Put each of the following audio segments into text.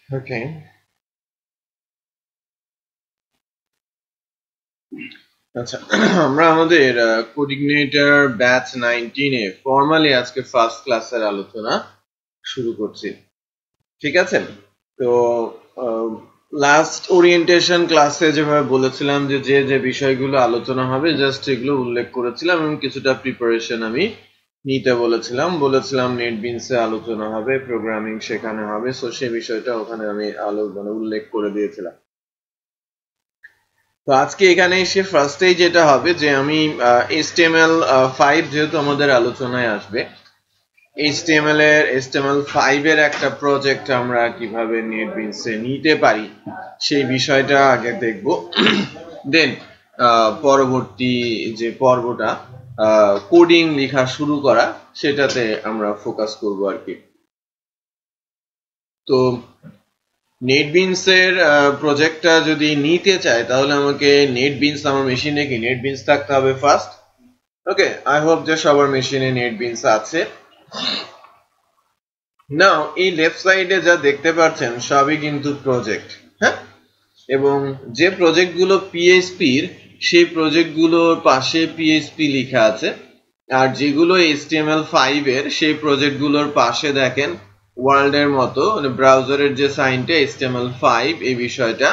ওকে, আচ্ছা আমরা আমাদের কোঅর্ডিনেটর ব্যাচ 19 এ ফর্মালি আজকে ফার্স্ট ক্লাসের আলোচনা শুরু করছি। ঠিক আছে, তো লাস্ট ওরিয়েন্টেশন ক্লাসে যেভাবে বলেছিলাম যে যে যে বিষয়গুলো আলোচনা হবে জাস্ট এগুলো উল্লেখ করেছিলাম এবং কিছুটা প্রিপারেশন আমি নিতে বলেছিলাম নেটবিনসে আলোচনা হবে, প্রোগ্রামিং শেখানো হবে, সো সেই বিষয়টা ওখানে আমি উল্লেখ করে দিয়েছিলাম। তো আজকে এখানে এসে ফার্স্টেই যেটা হবে যে আমি HTML5 যেহেতু আমাদের আলোচনায় আসবে, HTML5 এর একটা প্রজেক্ট আমরা কিভাবে নেটবিনসে নিতে পারি সেই বিষয়টা আগে দেখব। দেন পরবর্তী যে পর্বটা কোডিং লেখা শুরু করা সেটাতে আমরা ফোকাস করব আর কি। তো নেটবিনস এর প্রজেক্টটা যদি নিতে চাই তাহলে আমাকে নেটবিনস আমার মেশিনে কি নেটবিনস থাকতে হবে ফার্স্ট। ওকে, আই হোপ যে সবার মেশিনে নেটবিনস আছে। নাও এই লেফট সাইডে যা দেখতে পাচ্ছেন সবই কিন্তু প্রজেক্ট, হ্যাঁ, এবং যে প্রজেক্টগুলো পিএইচপির সেই প্রজেক্টগুলোর পাশে পিএইচপি লেখা আছে, আর যেগুলো HTML5 এর সেই প্রজেক্টগুলোর পাশে দেখেন ওয়ার্ল্ড এর মতো মানে ব্রাউজারের যে সাইনটা HTML5 এই বিষয়টা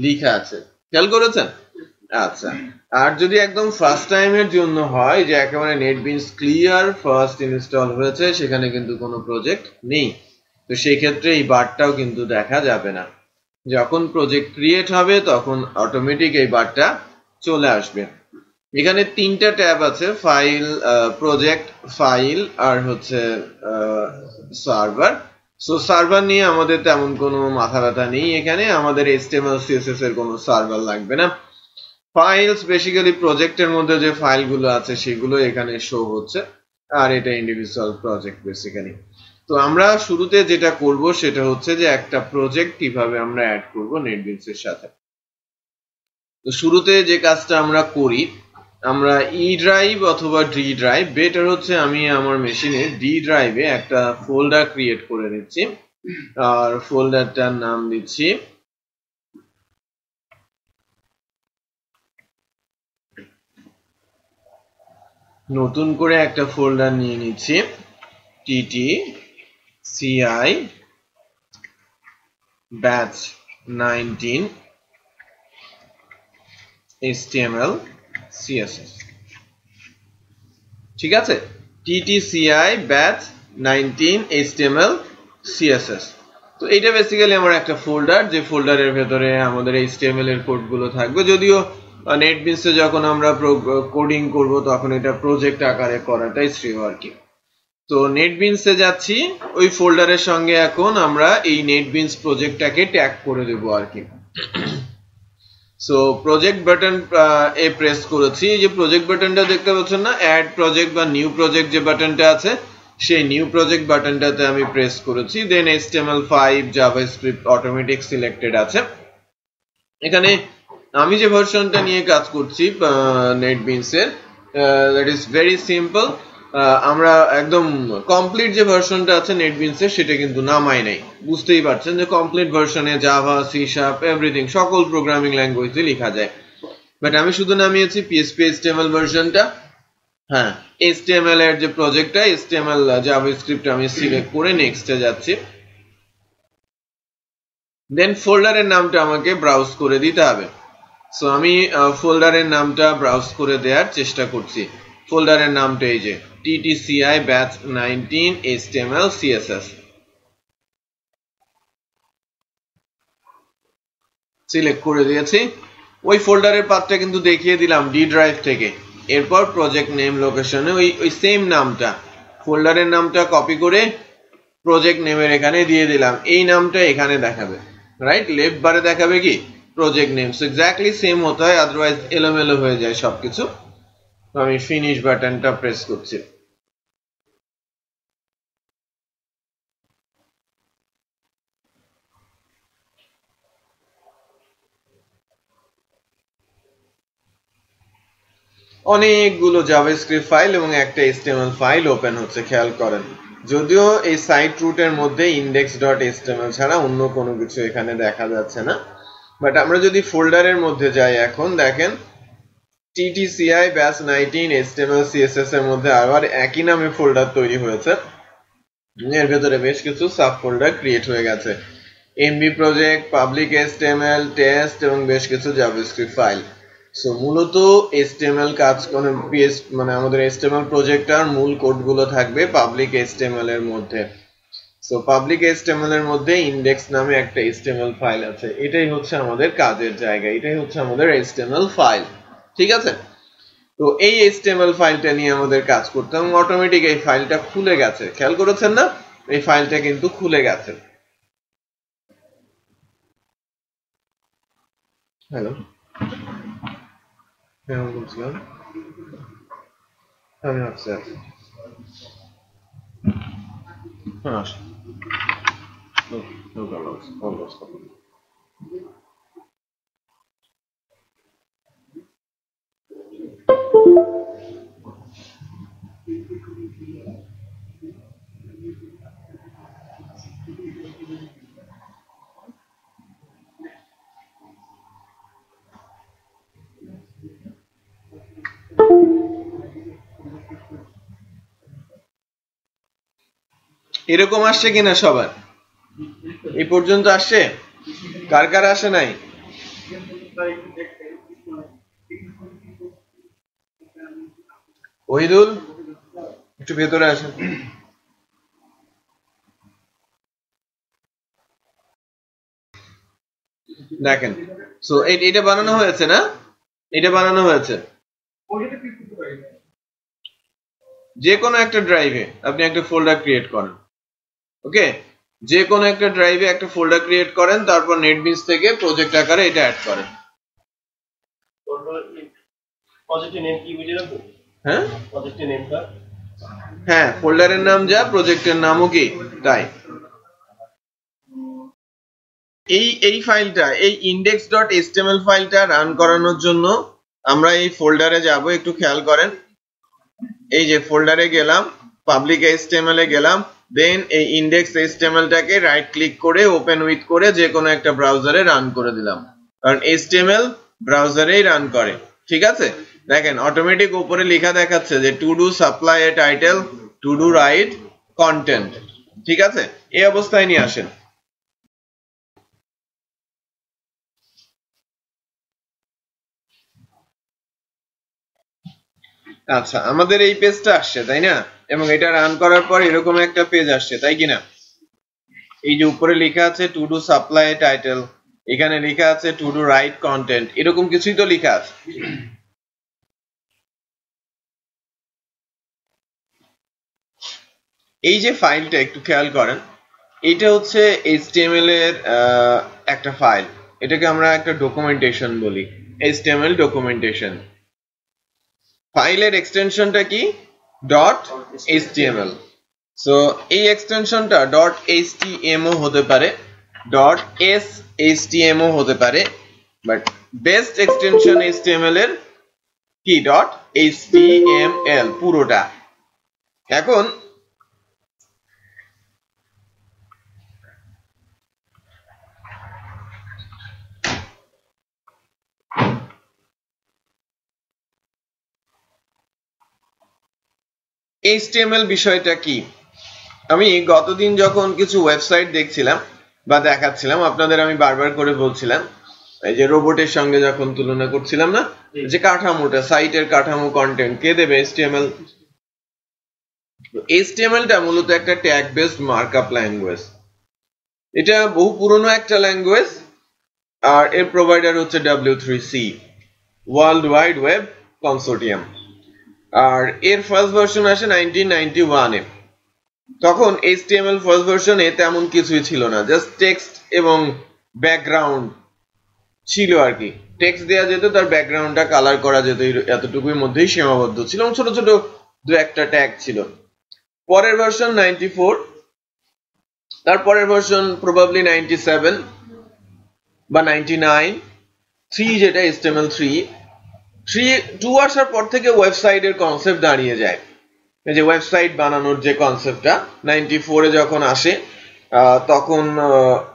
লেখা আছে, খেয়াল করেছেন? আচ্ছা, আর যদি একদম ফার্স্ট টাইমের জন্য হয় যে একেবারে নেটবিনস ক্লিয়ার ফার্স্ট ইনস্টল হয়েছে সেখানে কিন্তু কোনো প্রজেক্ট নেই, তো সেই ক্ষেত্রে এই বারটাও কিন্তু দেখা যাবে না। যখন প্রজেক্ট ক্রিয়েট হবে তখন অটোমেটিক এই বারটা চলে আসবে। এখানে তিনটা ট্যাব আছে, ফাইল, প্রজেক্ট, ফাইল আর হচ্ছে সার্ভার। সো সার্ভার নিয়ে আমাদের তেমন কোনো মাথা ব্যথা নেই, এখানে আমাদের HTML CSS এর কোনো সার্ভার লাগবে না। ফাইলস বেসিক্যালি প্রজেক্টের মধ্যে যে ফাইলগুলো আছে সেগুলো এখানে শো হচ্ছে, আর এটা ইন্ডিভিজুয়াল প্রজেক্ট বেসিক্যালি। তো আমরা শুরুতে যেটা করব সেটা হচ্ছে যে একটা প্রজেক্ট কিভাবে আমরা অ্যাড করব নেটবিনস এর সাথে। তো শুরুতে যে কাজটা আমরা করি, আমরা ই ড্রাইভ অথবা ডি ড্রাইভ, বেটার হচ্ছে আমি আমার মেশিনে ডি ড্রাইভে একটা ফোল্ডার ক্রিয়েট করে নিচ্ছি, আর ফোল্ডারটার নাম দিচ্ছি নতুন করে একটা ফোল্ডার নিয়ে নিচ্ছি TTCI batch 19 HTML CSS। ঠিক আছে, TTCI batch 19 HTML CSS। তো এটা বেসিক্যালি আমার একটা ফোল্ডার, যে ফোল্ডারের ভেতরে আমাদের HTML এর কোডগুলো থাকবে। যদিও নেটবিনসে যখন আমরা কোডিং করব তখন এটা প্রজেক্ট আকারে করাটাই শ্রেয় আর কি। তো নেটবিনসে যাচ্ছি, ওই ফোল্ডারের সঙ্গে এখন আমরা এই নেটবিনস প্রজেক্টটাকে ট্যাগ করে দেব আর কি। সো প্রজেক্ট বাটন এ প্রেস করেছি, এই যে প্রজেক্ট বাটনটা দেখতে পাচ্ছেন না, অ্যাড প্রজেক্ট বা নিউ প্রজেক্ট যে বাটনটা আছে সেই নিউ প্রজেক্ট বাটনটাতে আমি প্রেস করেছি। দেন HTML5 জাভাস্ক্রিপ্ট অটোমেটিক সিলেক্টেড আছে। এখানে আমি যে ভার্সনটা নিয়ে কাজ করছি নেটবিনস এর, দ্যাট ইজ ভেরি সিম্পল। আমরা একদম কমপ্লিট যে ভার্সনটা আছে নেটবিনস এর সেটা কিন্তু নামাই নাই, বুঝতেই পারছেন যে কমপ্লিট ভার্সনে জাভা, সি শার্প, এভরিথিং সকল প্রোগ্রামিং ল্যাঙ্গুয়েজে লেখা যায়, বাট আমি শুধু নামিয়েছি PHP HTML ভার্সনটা। হ্যাঁ, HTML এর যে প্রজেক্টটা HTML জাভাস্ক্রিপ্ট আমি সিলেক্ট করে নেক্সটে যাচ্ছি। দেন ফোল্ডারের নামটা আমাকে ব্রাউজ করে দিতে হবে। সো আমি ফোল্ডারের নামটা ব্রাউজ করে দেওয়ার চেষ্টা করছি। ফোল্ডারের নামটা এই যে TTCI batch 19 HTML CSS select করে দিয়েছি। ওই ফোল্ডারের পাথটা কিন্তু দেখিয়ে দিলাম ডি ড্রাইভ থেকে। এরপর প্রজেক্ট নেম লোকেশনে ওই সেম নামটা, ফোল্ডারের নামটা কপি করে প্রজেক্ট নেমের এখানে দিয়ে দিলাম। এই নামটা এখানে দেখাবে, রাইট, লেফট বারে দেখাবে কি project name. So exactly same হতে হয়, আদারওয়াইজ এলোমেলো হয়ে যায় সবকিছু। তো আমি ফিনিশ বাটনটা প্রেস করছি। অনেকগুলো জাভাস্ক্রিপ্ট ফাইল এবং একটা HTML ফাইল ওপেন হচ্ছে, খেয়াল করেন। যদিও এই সাইট রুটের মধ্যে index.html ছাড়া অন্য কোনো কিছু এখানে দেখা যাচ্ছে না, বাট আমরা যদি ফোল্ডারের মধ্যে যাই এখন দেখেন ttci bash 19 html css এর মধ্যে আবার একই নামে ফোল্ডার তৈরি হয়েছে। এর ভেতরে বেশ কিছু সাব ফোল্ডার ক্রিয়েট হয়ে গেছে, mb project, public html, test এবং বেশ কিছু জাভাস্ক্রিপ্ট ফাইল। সো মূলত html কাজ করে মানে আমাদের html প্রজেক্টটার মূল কোডগুলো থাকবে পাবলিক html এর মধ্যে। সো পাবলিক html এর মধ্যে ইনডেক্স নামে একটা html ফাইল আছে, এটাই হচ্ছে আমাদের কাজের জায়গা, এটাই হচ্ছে আমাদের html ফাইল। ঠিক আছে, তো এই html ফাইলটা নিয়ে আমাদের কাজ করতে এবং অটোমেটিক এই ফাইলটা খুলে গেছে, খেয়াল করেছেন না? এই ফাইলটা কিন্তু খুলে গেছে। হ্যালো, হ্যাঁ বলছিলাম আমি আছি। হ্যাঁ no problems, almost. এরকম আসছে কিনা সবার? এই পর্যন্ত আসছে? কার কার আসে নাই? ওহিদুল একটু ভেতরে আসেন। দেখেন, সো এটা বানানো হয়েছে না? এটা বানানো হয়েছে যে কোনো একটা ড্রাইভে আপনি একটা ফোল্ডার ক্রিয়েট করেন। ওকে, যে কোনো একটা ড্রাইভে একটা ফোল্ডার ক্রিয়েট করেন, তারপর নেটবিনস থেকে প্রজেক্ট আকারে এটা অ্যাড করেন। প্রজেক্টের নেম কি বুঝে রাখবো? হ্যাঁ, প্রজেক্টের নেমটা, হ্যাঁ ফোল্ডারের নাম যা, প্রজেক্টের নামও কি তাই। এই ফাইলটা, এই index.html ফাইলটা রান করানোর জন্য আমরা এই ফোল্ডারে যাব, একটু খেয়াল করেন। এই যে ফোল্ডারে গেলাম, পাবলিক html এ গেলাম, দেন এই index.html টাকে রাইট ক্লিক করে ওপেন উইথ করে যে কোনো একটা ব্রাউজারে রান করে দিলাম, কারণ html ব্রাউজারেই রান করে। ঠিক আছে, দেখেন অটোমেটিক উপরে লেখা দেখাচ্ছে যে to do supply a title, to do right content. ঠিক আছে, এই অবস্থায় নিয়ে আসেন। আচ্ছা, আমাদের এই পেজটা আসছে তাই না, এবং এটা রান করার পর এরকম একটা পেজ আসছে তাই কিনা। এই যে উপরে লেখা আছে to do supply a title, এখানে লেখা আছে টু ডু রাইট কন্টেন্ট, এরকম কিছুই তো লেখা আছে। এই যে ফাইলটা একটু খেয়াল করেন, এটা হচ্ছে HTML এর একটা ফাইল, এটাকে আমরা একটা ডকুমেন্টেশন বলি, HTML ডকুমেন্টেশন। ফাইলের এক্সটেনশনটা কি? .html। সো এই এক্সটেনশনটা .html হতে পারে, .shtml হতে পারে, বাট বেস্ট এক্সটেনশন HTML এর কি .html পুরোটা। এখন HTML বিষয়টা কি, আমি গতদিন যখন কিছু ওয়েবসাইট দেখছিলাম বা দেখাচ্ছিলাম, আপনাদের আমি বারবার করে বলছিলাম, এই যে রোবটের সঙ্গে যখন তুলনা করছিলাম না, যে কাঠামোটা, সাইটের কাঠামো, কন্টেন্ট কে দেবে? HTML। HTML টা মূলত একটা ট্যাগ বেসড মার্কআপ ল্যাঙ্গুয়েজ, এটা বহু পুরনো একটা ল্যাঙ্গুয়েজ, আর এর প্রোভাইডার হচ্ছে W3C, world wide web consortium, আর এর ফার্স্ট ভার্সন আসে 1991 এ। তখন HTML ফার্স্ট ভার্সনে তেমন কিছুই ছিল না, জাস্ট টেক্সট এবং ব্যাকগ্রাউন্ড ছিল আর কি, টেক্সট দেওয়া যেত, তার ব্যাকগ্রাউন্ডটা কালার করা যেত, এতটুকুর মধ্যেই সীমাবদ্ধ ছিল, ছোট ছোট দু একটা ট্যাগ ছিল। পরের ভার্সন 94, তারপরের ভার্সন প্রবাবলি 97 বা 99, 3 যেটা HTML 3 2 আসার পর থেকে ওয়েবসাইটের কনসেপ্ট দাঁড়িয়ে যায়। এই যে ওয়েবসাইট বানানোর যে কনসেপ্টটা 94 এ যখন আসে তখন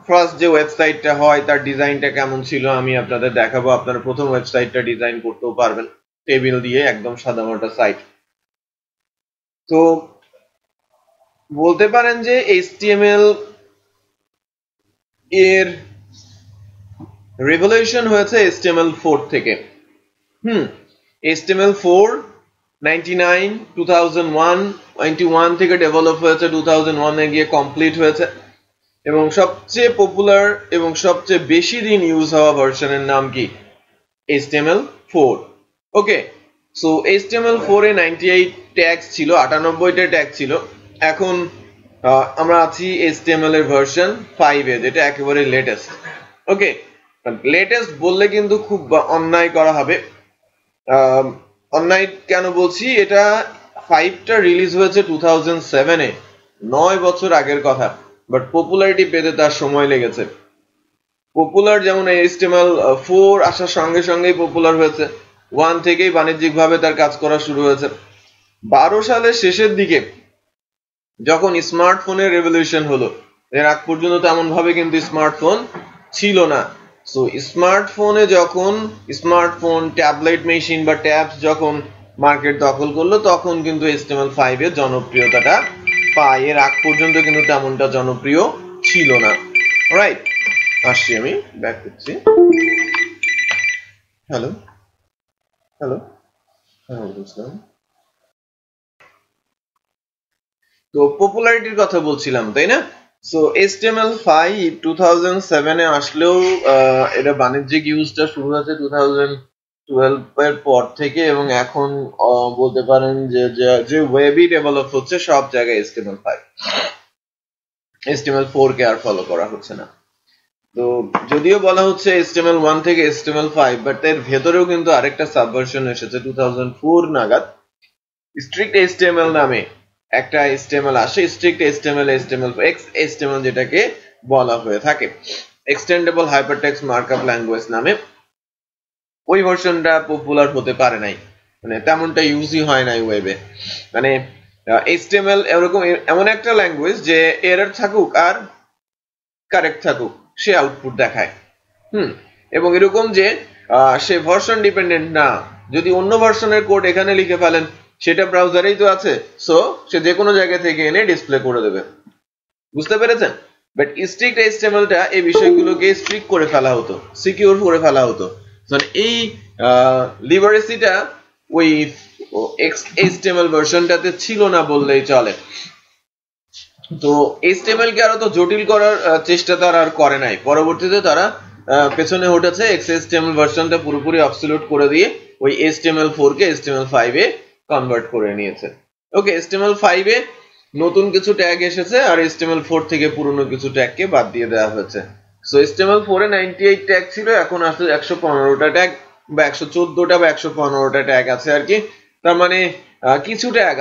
ফার্স্ট যে ওয়েবসাইটটা হয় তার ডিজাইনটা কেমন ছিল আমি আপনাদের দেখাবো। আপনারা প্রথম ওয়েবসাইটটা ডিজাইন করতেও পারবেন টেবিল দিয়ে, একদম সাদামাটা সাইট। তো বলতে পারেন যে HTML এর রেভলিউশন হয়েছে HTML4 থেকে। HTML4 99 2001 91 থেকে ডেভেলপ হয়েছে, 2001 এ গিয়ে কমপ্লিট হয়েছে এবং সবচেয়ে পপুলার এবং সবচেয়ে বেশি দিন ইউজ হওয়া ভার্সনের নাম কি? HTML4। ওকে, সো HTML4 এ 98 ট্যাগস ছিল, 98টা ট্যাগ ছিল। এখন আমরা আছি HTML এর ভার্সন 5 এ, যেটা একেবারে লেটেস্ট। ওকে, লেটেস্ট বললে কিন্তু খুব অন্যায় করা হবে। অনলাইন কেন বলছি, এটা 5টা রিলিজ হয়েছে 2007 এ, 9 বছর আগের কথা, বাট পপুলারিটি পেতে তার সময় লেগেছে। পপুলার যেমন HTML4 আসার সঙ্গে সঙ্গেই পপুলার হয়েছে, 1 থেকেই বাণিজ্যিকভাবে তার কাজ করা শুরু হয়েছে। 12 সালের শেষের দিকে যখন স্মার্টফোনের রেভলিউশন হলো, এর আগ পর্যন্ত তেমন ভাবে কিন্তু স্মার্টফোন ছিল না। সো স্মার্টফোনে যখন স্মার্টফোন, ট্যাবলেট মেশিন বা ট্যাবস যখন মার্কেট দখল করলো, তখন কিন্তু HTML5 এর জনপ্রিয়তাটা পায়। এর আগ পর্যন্ত কিন্তু তেমনটা জনপ্রিয় ছিল না। রাইট, আসছি আমি, ব্যাক করছি। হ্যালো হ্যালো হ্যাঁ বুঝলাম। তো পপুলারিটির কথা বলছিলাম, তাই না? সো HTML5 2007 এ আসলেও এটা বাণিজ্যিক ইউজটা শুরু হয়েছে 2012 এর পর থেকে, এবং এখন বলতে পারেন যে ওয়েবই ডেভেলপ হচ্ছে সব জায়গায় HTML5, HTML4 কে আর ফলো করা হচ্ছে না। তো যদিও বলা হচ্ছে HTML1 থেকে HTML5, বাট এর ভেতরেও কিন্তু আরেকটা সাবভার্সন এসেছে 2004 নাগাদ। স্ট্রিক্ট HTML নামে একটা HTML আসে, স্ট্রিক্ট HTML, XHTML যেটাকে বলা হয়ে থাকে, এক্সটেন্ডেবল হাইপারটেক্সট মার্কআপ ল্যাঙ্গুয়েজ নামে। ওই ভার্সনটা পপুলার হতে পারে নাই, মানে তেমনটা ইউজই হয় নাই ওয়েবে। মানে HTML এমন একটা ল্যাঙ্গুয়েজ যে এরর থাকুক আর কারেক্ট থাকুক, সে আউটপুট দেখায়। এবং এরকম যে সে ভার্সন ডিপেন্ডেন্ট না, যদি অন্য ভার্সনের কোড এখানে লিখে ফেলেন, সেটা ব্রাউজারেই তো আছে, সো সে যে কোনো জায়গা থেকে এনে ডিসপ্লে করে দেবে। বুঝতে পেরেছেন? বাট স্ট্রিক্ট HTML-টা এই বিষয়গুলোকে স্ট্রিক্ট করে ফেলা হতো, সিকিউর করে ফেলা হতো। মানে এই লিবারেসিটা ওই HTML ভার্সনটাতে ছিল না বললেই চলে। তো HTML কে আরো তো জটিল করার চেষ্টা তারা আর করে নাই। পরবর্তীতে তারা পেছনে হটেছে, XHTML ভার্সনটা পুরোপুরি অবসলিউট করে দিয়ে ওই HTML4 কে HTML5 এ কনভার্ট করে নিয়েছে। ওকে, HTML5 এ নতুন কিছু ট্যাগ এসেছে আর HTML4 থেকে পুরনো কিছু ট্যাগকে বাদ দিয়ে দেওয়া হয়েছে। সো HTML4 এ 98 ট্যাগ ছিল, এখন আসলে 115টা ট্যাগ বা 114টা বা 115টা ট্যাগ আছে আর কি। তার মানে কিছু ট্যাগ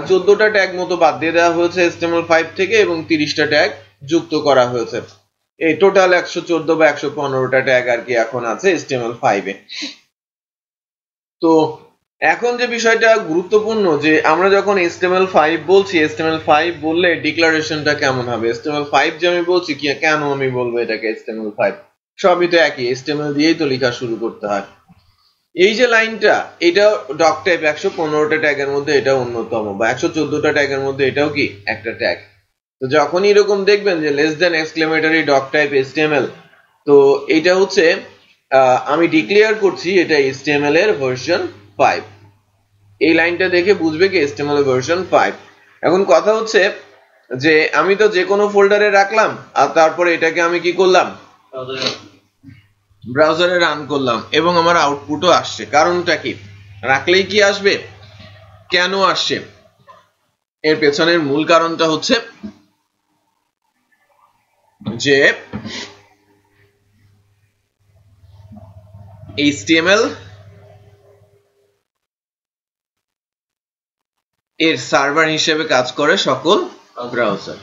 14টা ট্যাগ মতো বাদ দিয়ে দেওয়া হয়েছে HTML5 থেকে, এবং 30টা ট্যাগ যুক্ত করা হয়েছে। এই টোটাল 114 বা 115টা ট্যাগ আর কি এখন আছে HTML5 এ। তো এখন যে বিষয়টা গুরুত্বপূর্ণ, যে আমরা যখন HTML5 বলছি, HTML5 বললে ডিক্লারেশনটা কেমন হবে? HTML5 যে আমি বলছি, কেন আমি বলবো এটাকে HTML5? সবই তো একই, HTML দিয়েই তো লেখা শুরু করতে হয়। এই যে লাইনটা, এটা ডক টাইপ, 115টা ট্যাগের মধ্যে এটা অন্যতম, বা 114টা ট্যাগের মধ্যে এটাও কি একটা ট্যাগ। তো যখনই এরকম দেখবেন যে less than exclamatory doc type HTML, তো এটা হচ্ছে আমি ডিক্লেয়ার করছি এটা HTML এর ভার্সন 5। এই লাইনটা দেখে বুঝবে কি HTML এর ভার্সন 5। এখন কথা হচ্ছে যে আমি তো যে কোনো ফোল্ডারে রাখলাম, আর তারপরে এটাকে আমি কি করলাম, ব্রাউজারে রান করলাম, এবং আমার আউটপুটও আসছে। কারণটা কি? রাখলেই কি আসবে? কেন আসছে? এর পেছনের মূল কারণটা হচ্ছে যে HTML এর সার্ভার হিসেবে কাজ করে সকল ব্রাউজার।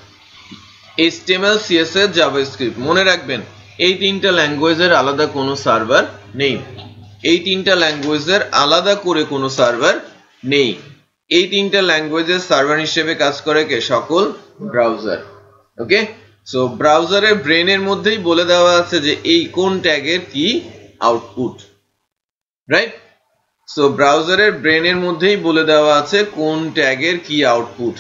HTML, CSS, JavaScript, মনে রাখবেন এই তিনটা ল্যাঙ্গুয়েজের আলাদা কোনো সার্ভার নেই। এই তিনটা ল্যাঙ্গুয়েজের আলাদা করে কোনো সার্ভার নেই। এই তিনটা ল্যাঙ্গুয়েজের সার্ভার হিসেবে কাজ করে কে? সকল ব্রাউজার। ওকে, সো ব্রাউজারের ব্রেনের মধ্যেই বলে দেওয়া আছে যে এই কোন ট্যাগের কি আউটপুট, রাইট? সো ব্রাউজারের ব্রেনের মধ্যেই বলে দেওয়া আছে কোন ট্যাগের কি আউটপুট।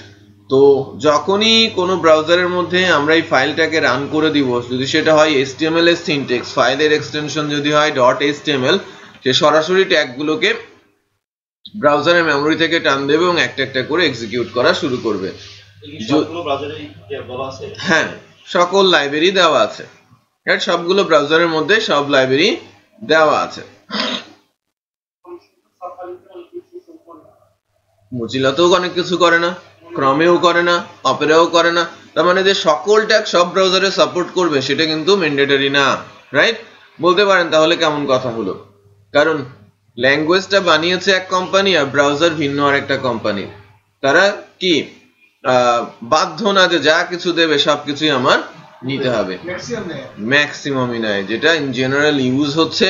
তো যখনই কোনো ব্রাউজারের মধ্যে আমরা এই ফাইলটাকে রান করে দিব, যদি সেটা হয় HTML এর সিনট্যাক্স, ফাইলের এক্সটেনশন যদি হয় .html, সে সরাসরি ট্যাগগুলোকে ব্রাউজারের মেমরি থেকে টান দেবে এবং একটা একটা করে এক্সিকিউট করা শুরু করবে। হ্যাঁ, সকল লাইব্রেরি দেওয়া আছে, রাইট? সবগুলো ব্রাউজারের মধ্যে সব লাইব্রেরি দেওয়া আছে। মোজিলাতেও অনেক কিছু করে না, ক্রমেও করে না, অপেরাও করে না। তার মানে যে সকল ট্যাগ সব ব্রাউজারে সাপোর্ট করবে সেটা কিন্তু ম্যান্ডেটরি না, রাইট? বলতে পারেন তাহলে কেমন কথা হলো, কারণ ল্যাঙ্গুয়েজটা বানিয়েছে এক কোম্পানি আর ব্রাউজার ভিন্ন আর একটা কোম্পানি। তারা কি বাধ্য না যে যা কিছু দেবে সবকিছুই আমার নিতে হবে? ম্যাক্সিমামই নেয়, যেটা ইন জেনারেল ইউজ হচ্ছে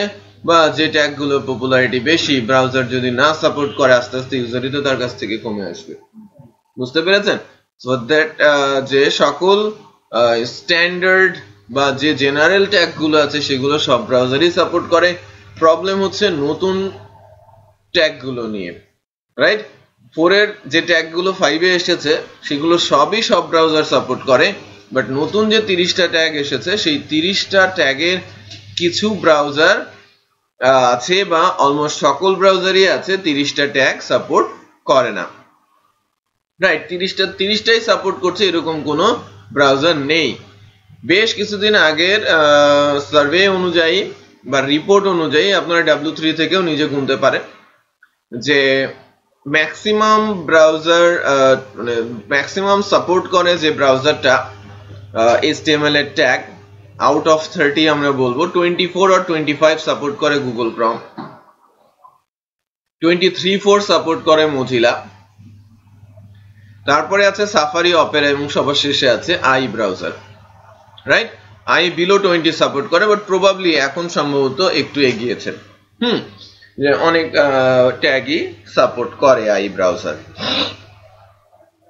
বা যে ট্যাগগুলোর পপুলারিটি বেশি, ব্রাউজার যদি না সাপোর্ট করে আস্তে আস্তে ইউজারই তো তার কাছ থেকে কমে আসবে। বুঝতে পেরেছেন? সো দ্যাট যে সকল স্ট্যান্ডার্ড বা যে জেনারেল ট্যাগগুলো আছে সেগুলো সব ব্রাউজারই সাপোর্ট করে। প্রবলেম হচ্ছে নতুন ট্যাগগুলো নিয়ে, রাইট? 4 এর যে ট্যাগগুলো 5 এ এসেছে সেগুলো সবই সব ব্রাউজার সাপোর্ট করে, বাট নতুন যে 30টা ট্যাগ এসেছে সেই 30টা ট্যাগের কিছু ব্রাউজার আছে বা অলমোস্ট সকল ব্রাউজারই আছে 30টা ট্যাগ সাপোর্ট করে না, রাইট? 30টাই সাপোর্ট করছে এরকম কোনো ব্রাউজার নেই। বেশ কিছুদিন আগের সার্ভে অনুযায়ী বা রিপোর্ট অনুযায়ী আপনারা W3 থেকেও নিজে গুনতে পারেন যে ম্যাক্সিমাম ব্রাউজার মানে ম্যাক্সিমাম সাপোর্ট করে যে ব্রাউজারটা HTML এর ট্যাগ, আউট অফ 30 আমরা বলবো 24 or 25 সাপোর্ট করে গুগল ক্রোম, 23-4 সাপোর্ট করে মোজিলা, তারপরে আছে সাফারি, অপেরা এবং সবার শেষে আছে I browser, right? I below 20 support করে, বাট প্রবাবলি এখন সম্ভবত একটু এগিয়েছে, যে অনেক ট্যাগই সাপোর্ট করে আই ব্রাউজার।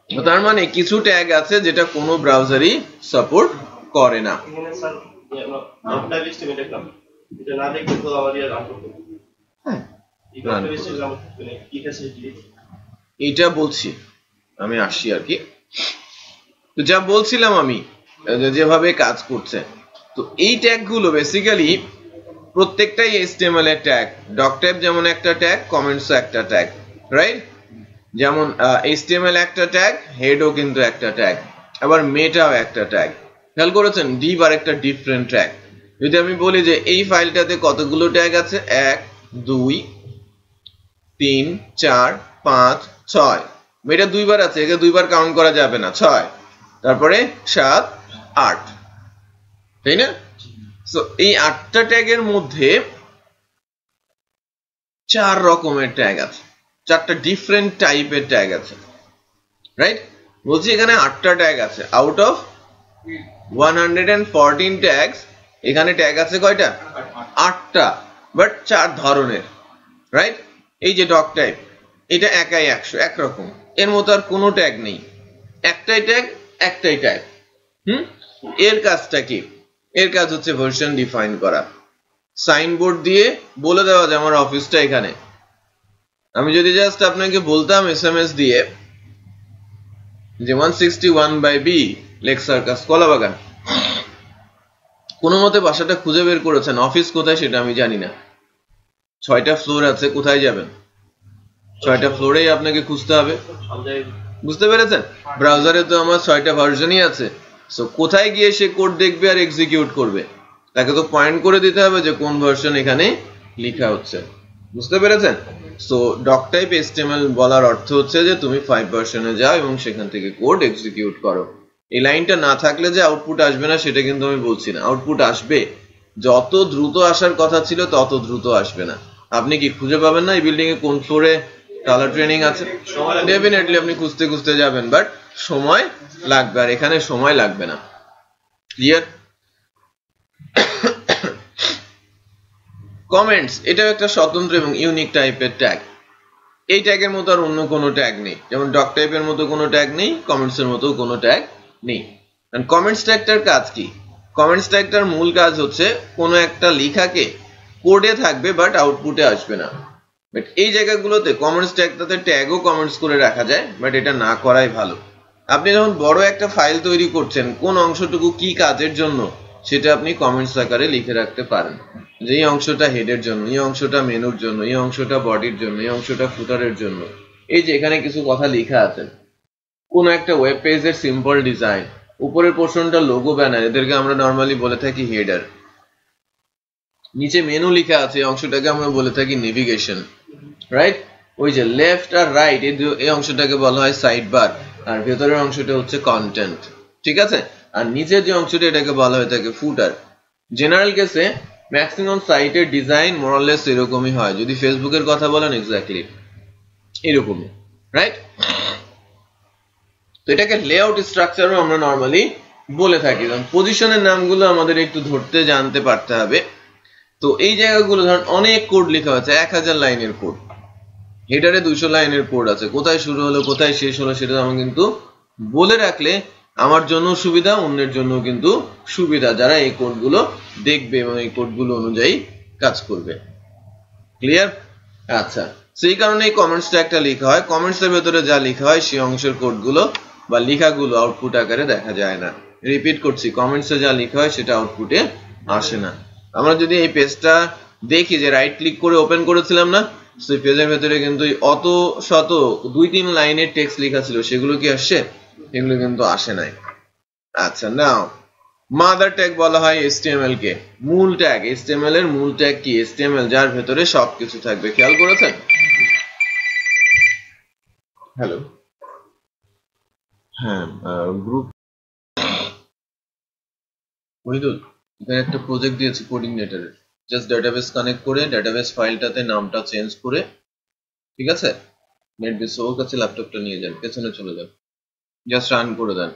তার মানে কিছু ট্যাগ আছে যেটা কোনো ব্রাউজারই সাপোর্ট করে না। এটা বলছি আমি আসছি আর কি। তো যা বলছিলাম আমি যেভাবে কাজ করছে, তো এই ট্যাগগুলো বেসিক্যালি প্রত্যেকটাই HTML এর ট্যাগ। ডকটাইপ যেমন একটা ট্যাগ, কমেন্টসও একটা ট্যাগ, রাইট? যেমন HTML একটা ট্যাগ, হেডও কিন্তু একটা ট্যাগ, আবার মেটাও একটা ট্যাগ। খেয়াল করেছেন? ডিভ আর একটা ডিফারেন্ট ট্যাগ। যদি আমি বলি যে এই ফাইলটাতে কতগুলো ট্যাগ আছে, 1 2 3 4 5 6, মেটা দুইবার আছে, একে দুইবার কাউন্ট করা যাবে না, 6, তারপরে 7 8, তাই না? সো এই 8টা ট্যাগের মধ্যে 4 রকমের ট্যাগ আছে, 4টা ডিফারেন্ট টাইপের ট্যাগ আছে, রাইট? বলছি এখানে 8টা ট্যাগ আছে আউট অফ 114 ট্যাগস। এখানে ট্যাগ আছে কয়টা? 8টা, বাট 4 ধরনের, রাইট? এই যে ডক টাইপ, এটা একাই 100, একরকম, এর মতো আর কোনো ট্যাগ নেই, একটাই ট্যাগ, একটাই টাইপ। এর কাজটা কি? এর কাজ হচ্ছে ভার্সন ডিফাইন করা, সাইনবোর্ড দিয়ে বলে দেওয়া যে আমার অফিসটা এখানে। আমি যদি জাস্ট আপনাকে বলতাম SMS দিয়ে যে 161/B লেক সার্কাস, কলাবাগান, কোনো মতে বাসাটা খুঁজে বের করেছেন, অফিস কোথায় সেটা আমি জানি না, 6টা ফ্লোর আছে, কোথায় যাবেন? 6টা ফ্লোরেই আপনাকে খুঁজতে হবে, বুঝতে পেরেছেন? ব্রাউজারে তো আমার 6টা ভার্সনই আছে, সো কোথায় গিয়ে সে কোড দেখবে আর এক্সিকিউট করবে? তাকে তো পয়েন্ট করে দিতে হবে যে কোন ভার্সন এখানে লেখা হচ্ছে, বুঝতে পেরেছেন? সো ডক টাইপ HTML বলার অর্থ হচ্ছে যে তুমি 5 ভার্সনে যাও এবং সেখান থেকে কোড এক্সিকিউট করো। এই লাইনটা না থাকলে যে আউটপুট আসবে না সেটা কিন্তু আমি বলছি না, আউটপুট আসবে, যত দ্রুত আসার কথা ছিল তত দ্রুত আসবে না। আপনি কি খুঁজে পাবেন না এই বিল্ডিং এ কোন ফ্লোরে কালার ট্রেনিং আছে? ডেফিনেটলি আপনি খুঁজতে খুঁজতে যাবেন, বাট সময় লাগবে, আর এখানে সময় লাগবে না। ক্লিয়ার? কমেন্টস, এটাও একটা স্বতন্ত্র এবং ইউনিক টাইপের ট্যাগ। এই ট্যাগের মতো আর অন্য কোনো ট্যাগ নেই, যেমন ডক টাইপের মতো কোনো ট্যাগ নেই, কমেন্টস এর মতো কোনো ট্যাগ নেই। কমেন্টস ট্যাগটার কাজ কি? কমেন্টস ট্যাগটার মূল কাজ হচ্ছে কোনো একটা লেখাকে কোডে থাকবে বাট আউটপুটে আসবে না। বাট এই জায়গাগুলোতে কমেন্টস ট্যাগটাতে ট্যাগও কমেন্টস করে রাখা যায়, বাট এটা না করাই ভালো। আপনি যখন বড় একটা ফাইল তৈরি করছেন, কোন অংশটুকু কি কাজের জন্য সেটা আপনি কমেন্টস আকারে লিখে রাখতে পারেন, যে এই অংশটা হেডের জন্য, এই অংশটা মেনুর জন্য, এই অংশটা বডির জন্য, এই অংশটা ফুটারের জন্য। এই যে এখানে কিছু কথা লেখা আছে, কোন একটা ওয়েব পেজের সিম্পল ডিজাইন, উপরের পোর্শনটা লোগো ব্যানার, এদেরকে আমরা নর্মালি বলে থাকি হেডার। নিচে মেনু লেখা আছে, এই অংশটাকে আমরা বলে থাকি নেভিগেশন, রাইট? ওই যে লেফট আর রাইট এই অংশটাকে বলা হয় সাইড বার, আর ভেতরের অংশটা হচ্ছে কন্টেন্ট, ঠিক আছে? আর নিচের যে অংশটা এটাকে বলা হয়ে থাকে ফুটার। জেনারেল কেসে ম্যাক্সিমাম সাইটের ডিজাইন মোরাললেস এরকমই হয়, যদি ফেসবুকের কথা বলেন এক্স্যাক্টলি এরকমই, রাইট? তো এটাকে লেআউট স্ট্রাকচারও আমরা নর্মালি বলে থাকি। পজিশনের নামগুলো আমাদের একটু ধরতে জানতে পারতে হবে। তো এই জায়গাগুলো ধরেন অনেক কোড লেখা আছে, 1000 লাইনের কোড, হেডারে 200 লাইনের কোড আছে, কোথায় শুরু হলো কোথায় শেষ হলো সেটা আমি কিন্তু বলে রাখলে আমার জন্য সুবিধা, অন্যের জন্য কিন্তু সুবিধা, যারা এই কোডগুলো দেখবে এবং এই কোডগুলো অনুযায়ী কাজ করবে। ক্লিয়ার? আচ্ছা, সেই কারণে এই কমেন্টস ট্যাগটা লেখা হয়। কমেন্টস এর ভেতরে যা লেখা হয় সেই অংশের কোডগুলো বা লেখাগুলো আউটপুট আকারে দেখা যায় না। রিপিট করছি, কমেন্টস এ যা লেখা হয় সেটা আউটপুটে আসে না। আমরা যদি এই পেজটা দেখি, যে রাইট ক্লিক করে ওপেন করেছিলাম না, সেই পেজের ভেতরে কিন্তু অত শত 2-3 লাইনের টেক্সট লেখা ছিল, সেগুলো কি আসছে? এগুলো কিন্তু আসে নাই। আচ্ছা, নাও মাদার ট্যাগ বলা হয় HTML কে, মূল ট্যাগ। HTML এর মূল ট্যাগ কি? HTML, যার ভেতরে সবকিছু থাকবে। খেয়াল করেছেন? হ্যালো, হ্যাঁ, গ্রুপ ওইদুল, এখানে একটা প্রজেক্ট দিয়েছি কোঅর্ডিনেটরের, জাস্ট ডাটাবেস কানেক্ট করে ডাটাবেস ফাইলটাতে নামটা চেঞ্জ করে, ঠিক আছে? নেটবিস ওর কাছে ল্যাপটপটা নিয়ে যান, পেছনে চলে যান, জাস্ট রান করে দেন।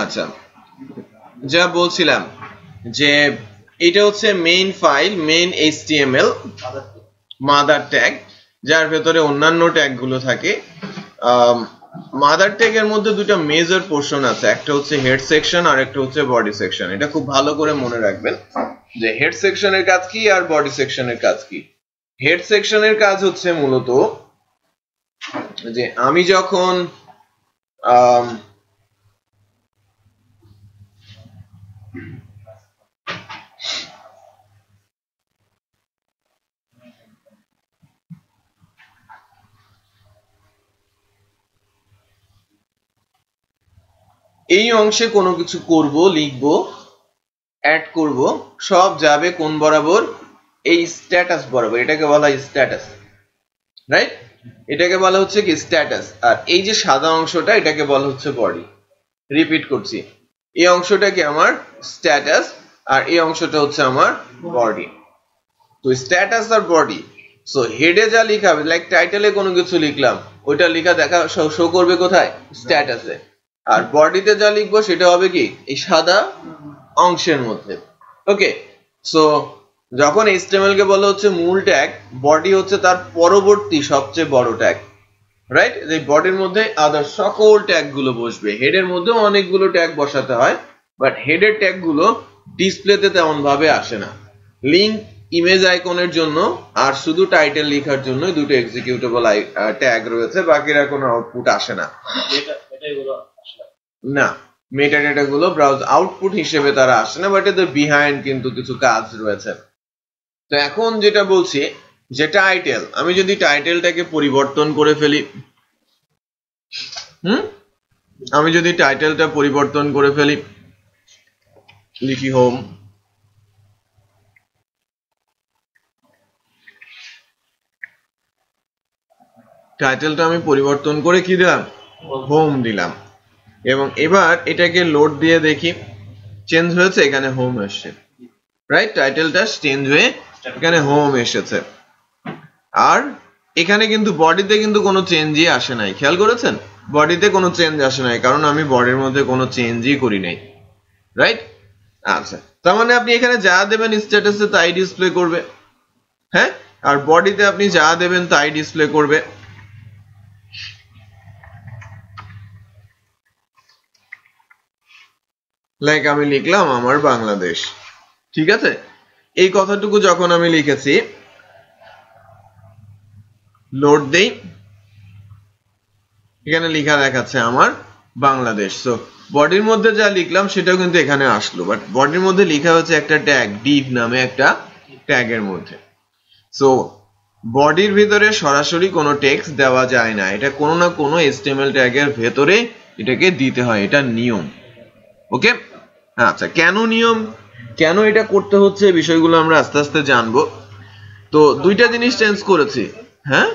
আচ্ছা, যা বলছিলাম যে এটা হচ্ছে main file, main HTML mother tag, যার ভেতরে অন্যান্য ট্যাগ গুলো থাকে। মাদার ট্যাগ এর মধ্যে দুটো মেজর পোর্শন আছে, একটা হচ্ছে হেড সেকশন আর একটা হচ্ছে বডি সেকশন। এটা খুব ভালো করে মনে রাখবেন যে হেড সেকশনের কাজ কি আর বডি সেকশনের কাজ কি। হেড সেকশনের কাজ হচ্ছে মূলত যে আমি যখন এই অংশে কোনো কিছু করব, লিখব, অ্যাড করব, সব যাবে কোন বরাবর? এই স্ট্যাটাস বরাবর। এটাকে বলা হয় স্ট্যাটাস, রাইট? এটাকে বলা হচ্ছে কি স্ট্যাটাস। আর এই যে সাদা অংশটা এটাকে বলা হচ্ছে বডি। রিপিট করছি, এই অংশটা কি আমার স্ট্যাটাস আর এই অংশটা হচ্ছে আমার বডি। তো স্ট্যাটাস আর বডি, সো হেডে যা লেখা হবে, লাইক টাইটেলে কোনো কিছু লিখলাম, ওইটা লেখা দেখা শো করবে কোথায়? স্ট্যাটাসে। আর বডিতে যা লিখবো সেটা হবে কি এই সাদা অংশের মধ্যে। ওকে, সো যখন HTML কে বলা হচ্ছে মূল ট্যাগ, বডি হচ্ছে তার পরবর্তী সবচেয়ে বড় ট্যাগ, রাইট? এই বডির মধ্যে আদার সকল ট্যাগ গুলো বসবে। হেডের মধ্যেও অনেকগুলো ট্যাগ বসাতে হয়, বাট হেডের ট্যাগ গুলো ডিসপ্লেতে তেমন ভাবে আসে না। লিংক, ইমেজ আইকনের জন্য আর শুধু টাইটেল লেখার জন্য দুটো এক্সিকিউটেবল ট্যাগ রয়েছে, বাকিরা কোনো আউটপুট আসে না। না, মেটাডেটা গুলো ব্রাউজ আউটপুট হিসেবে তারা আসে না, বাট এদের বিহাইন্ড কিন্তু কিছু কাজ রয়েছে। তো এখন যেটা বলছি যে টাইটেল, আমি যদি টাইটেলটাকে পরিবর্তন করে ফেলি, আমি যদি টাইটেলটা পরিবর্তন করে ফেলি, লিখি হোম, টাইটেলটা আমি পরিবর্তন করে কি দিলাম? হোম দিলাম। এবং এবার এটাকে লোড দিয়ে দেখি চেঞ্জ হয়েছে, এখানে হোম এসেছে, রাইট? টাইটেলটা চেঞ্জ হয়ে এখানে হোম এসেছে। আর এখানে কিন্তু বডিতে কিন্তু কোনো চেঞ্জই আসে নাই। খেয়াল করেছেন? বডিতে কোনো চেঞ্জ আসে নাই, কারণ আমি বডির মধ্যে কোনো চেঞ্জই করি নাই, রাইট? আচ্ছা, তার মানে আপনি এখানে যা দেবেন স্ট্যাটাসে তাই ডিসপ্লে করবে। হ্যাঁ, আর বডিতে আপনি যা দেবেন তাই ডিসপ্লে করবে। লাইক আমি লিখলাম আমার বাংলাদেশ, ঠিক আছে। এই কথাটুকু যখন আমি লিখেছি, লোড দেই, এখানে লেখা দেখাচ্ছে আমার বাংলাদেশ। সো বডির মধ্যে যা লিখলাম সেটাও কিন্তু এখানে আসলো, বাট বডির মধ্যে লেখা হচ্ছে একটা ট্যাগ, ডিভ নামে একটা ট্যাগের মধ্যে। সো বডির ভিতরে সরাসরি কোনো টেক্সট দেওয়া যায় না, এটা কোনো না কোনো HTML ট্যাগের ভেতরে এটাকে দিতে হয়, এটা নিয়ম। ওকে, আচ্ছা, কেন নিয়ম, কেন এটা করতে হচ্ছে, বিষয়গুলো আমরা আস্তে আস্তে জানবো। তো দুইটা জিনিস চেঞ্জ করেছি। হ্যাঁ,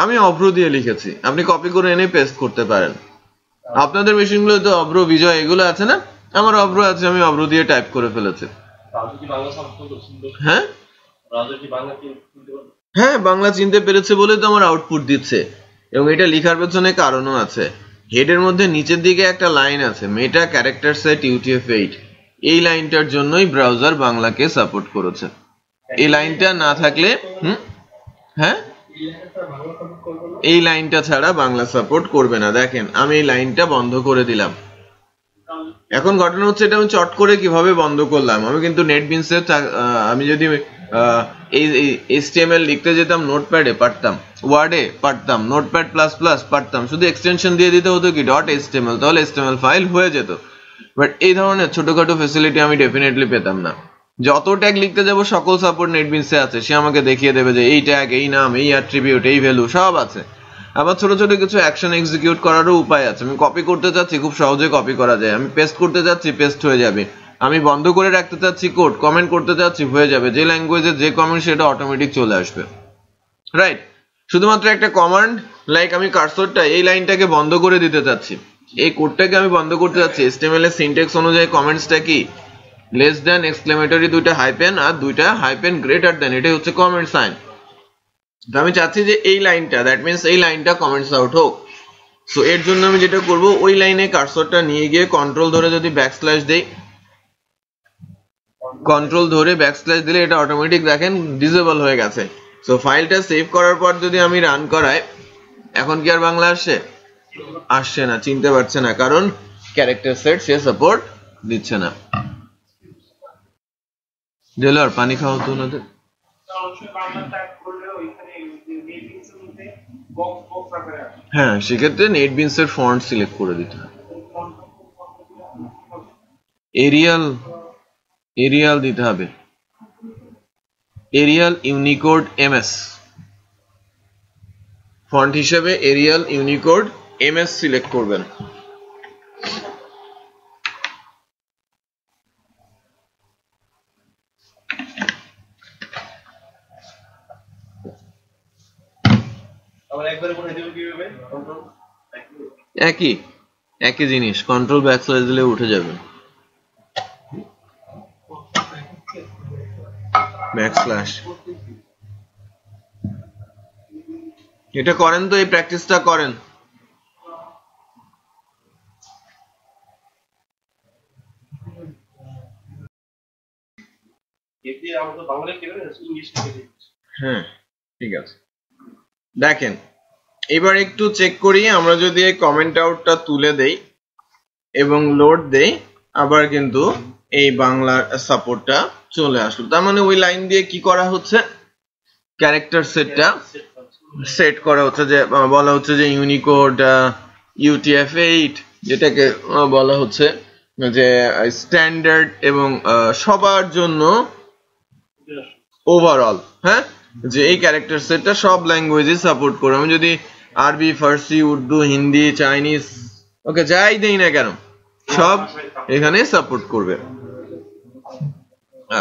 আমি অভ্র দিয়ে লিখেছি, আপনি কপি করে এনে পেস্ট করতে পারেন। আপনাদের মেশিনগুলো তো অভ্র, বিজয় এগুলো আছে না? আমার অভ্র আছে, আমি অভ্র দিয়ে টাইপ করে ফেলেছি। হ্যাঁ হ্যাঁ, বাংলা চিনতে পেরেছে বলে তো আমার আউটপুট দিচ্ছে, এবং এটা লেখার পেছনে কারণও আছে। হেডের মধ্যে নিচের দিকে একটা লাইন আছে, মেটা ক্যারেক্টার সেট UTF-8, এই লাইনটার জন্যই ব্রাউজার বাংলাকে সাপোর্ট করেছে। এই লাইনটা না থাকলে হ্যাঁ, এই লাইনটা ছাড়া বাংলা সাপোর্ট করবে না। দেখেন আমি এই লাইনটা বন্ধ করে দিলাম। এখন ঘটনা হচ্ছে, এটা আমি চট করে কিভাবে বন্ধ করলাম। আমি কিন্তু নেটবিনসে, আমি যদি এই HTML লিখতে যেতাম নোটপ্যাডে পারতাম, ওয়ার্ডে পারতাম, নোটপ্যাড প্লাস প্লাস পারতাম, শুধু এক্সটেনশন দিয়ে দিতে হতো কি .html, তাহলে HTML ফাইল হয়ে যেত। বাট এই ধরনের ছোটখাটো ফেসিলিটি আমি ডেফিনেটলি পেতাম না। যত ট্যাগ লিখতে যাব সকল সাপোর্ট নেটবিনসে আছে, সে আমাকে দেখিয়ে দেবে যে এই ট্যাগ, এই নাম, এই অ্যাট্রিবিউট, এই ভ্যালু সব আছে। আবার ছোট ছোট কিছু অ্যাকশন এক্সিকিউট করারও উপায় আছে। আমি কপি করতে চাচ্ছি, খুব সহজে কপি করা যায়। আমি পেস্ট করতে চাচ্ছি, পেস্ট হয়ে যাবে। আমি বন্ধ করে রাখতে চাচ্ছি কোড, কমেন্ট করতে চাচ্ছি, হয়ে যাবে। যে ল্যাঙ্গুয়েজে যে কমেন্ট সেটা অটোমেটিক চলে আসবে, রাইট। শুধুমাত্র একটা কমান্ড, লাইক আমি কার্সরটা এই লাইনটাকে বন্ধ করে দিতে চাচ্ছি, এই কোডটাকে আমি বন্ধ করতে চাচ্ছি। HTML এর সিনট্যাক্স অনুযায়ী কমেন্টসটা কি, লেস দ্যান, এক্সক্লেমেটরি দুইটা হাইপেন আর দুইটা হাইপেন গ্রেটার দ্যান, এটাই হচ্ছে কমেন্ট সাইন। তো আমি চাচ্ছি যে এই লাইনটা, দ্যাট মিন্স এই লাইনটা কমেন্টস আউট হোক। সো এর জন্য আমি যেটা করব, ওই লাইনে কার্সরটা নিয়ে গিয়ে কন্ট্রোল ধরে যদি ব্যাকস্ল্যাশ দেই, কন্ট্রোল ধরে ব্যাকস্ল্যাশ দিলে এটা অটোমেটিক দেখেন ডিসেবল হয়ে গেছে। সো ফাইলটা সেভ করার পর যদি আমি রান করাই, এখন কি আর বাংলা আসছে? আসছে না, চিনতে পারছে না, কারণ ক্যারেক্টার সেট সে সাপোর্ট দিচ্ছে না। ডেলার পানি খাওয়া তো ওনাদের। হ্যাঁ, সেক্ষেত্রে নেটবিনস এর ফন্ট সিলেক্ট করে দিতে হবে। এরিয়াল দিতে হবে, এরিয়াল ইউনিকোড MS ফন্ট হিসেবে এরিয়াল ইউনিকোড MS সিলেক্ট করবেন। একই জিনিস, কন্ট্রোল ব্যাকস্ল্যাশ দিলে উঠে যাবে। ব্যাকস্ল্যাশ এটা করেন তো, এই প্র্যাকটিসটা করেন। হ্যাঁ, ঠিক আছে। দেখেন এবার একটু চেক করি, আমরা যদি এই কমেন্ট আউটটা তুলে দেই এবং লোড দেই, আবার কিন্তু এই বাংলার সাপোর্টটা চলে আসলো। তার মানে ওই লাইন দিয়ে কি করা হচ্ছে, ক্যারেক্টার সেটটা সেট করা হচ্ছে, যে বলা হচ্ছে যে ইউনিকোড UTF-8, যেটাকে বলা হচ্ছে যে স্ট্যান্ডার্ড এবং সবার জন্য ওভারঅল, হ্যাঁ, যে এই ক্যারেক্টার সেটটা সব ল্যাঙ্গুয়েজে সাপোর্ট করে। আমি যদি আরবি, ফার্সি, উর্দু, হিন্দি, চাইনিজ, ওকে যাই দেই না কেন, সব এখানে সাপোর্ট করবে।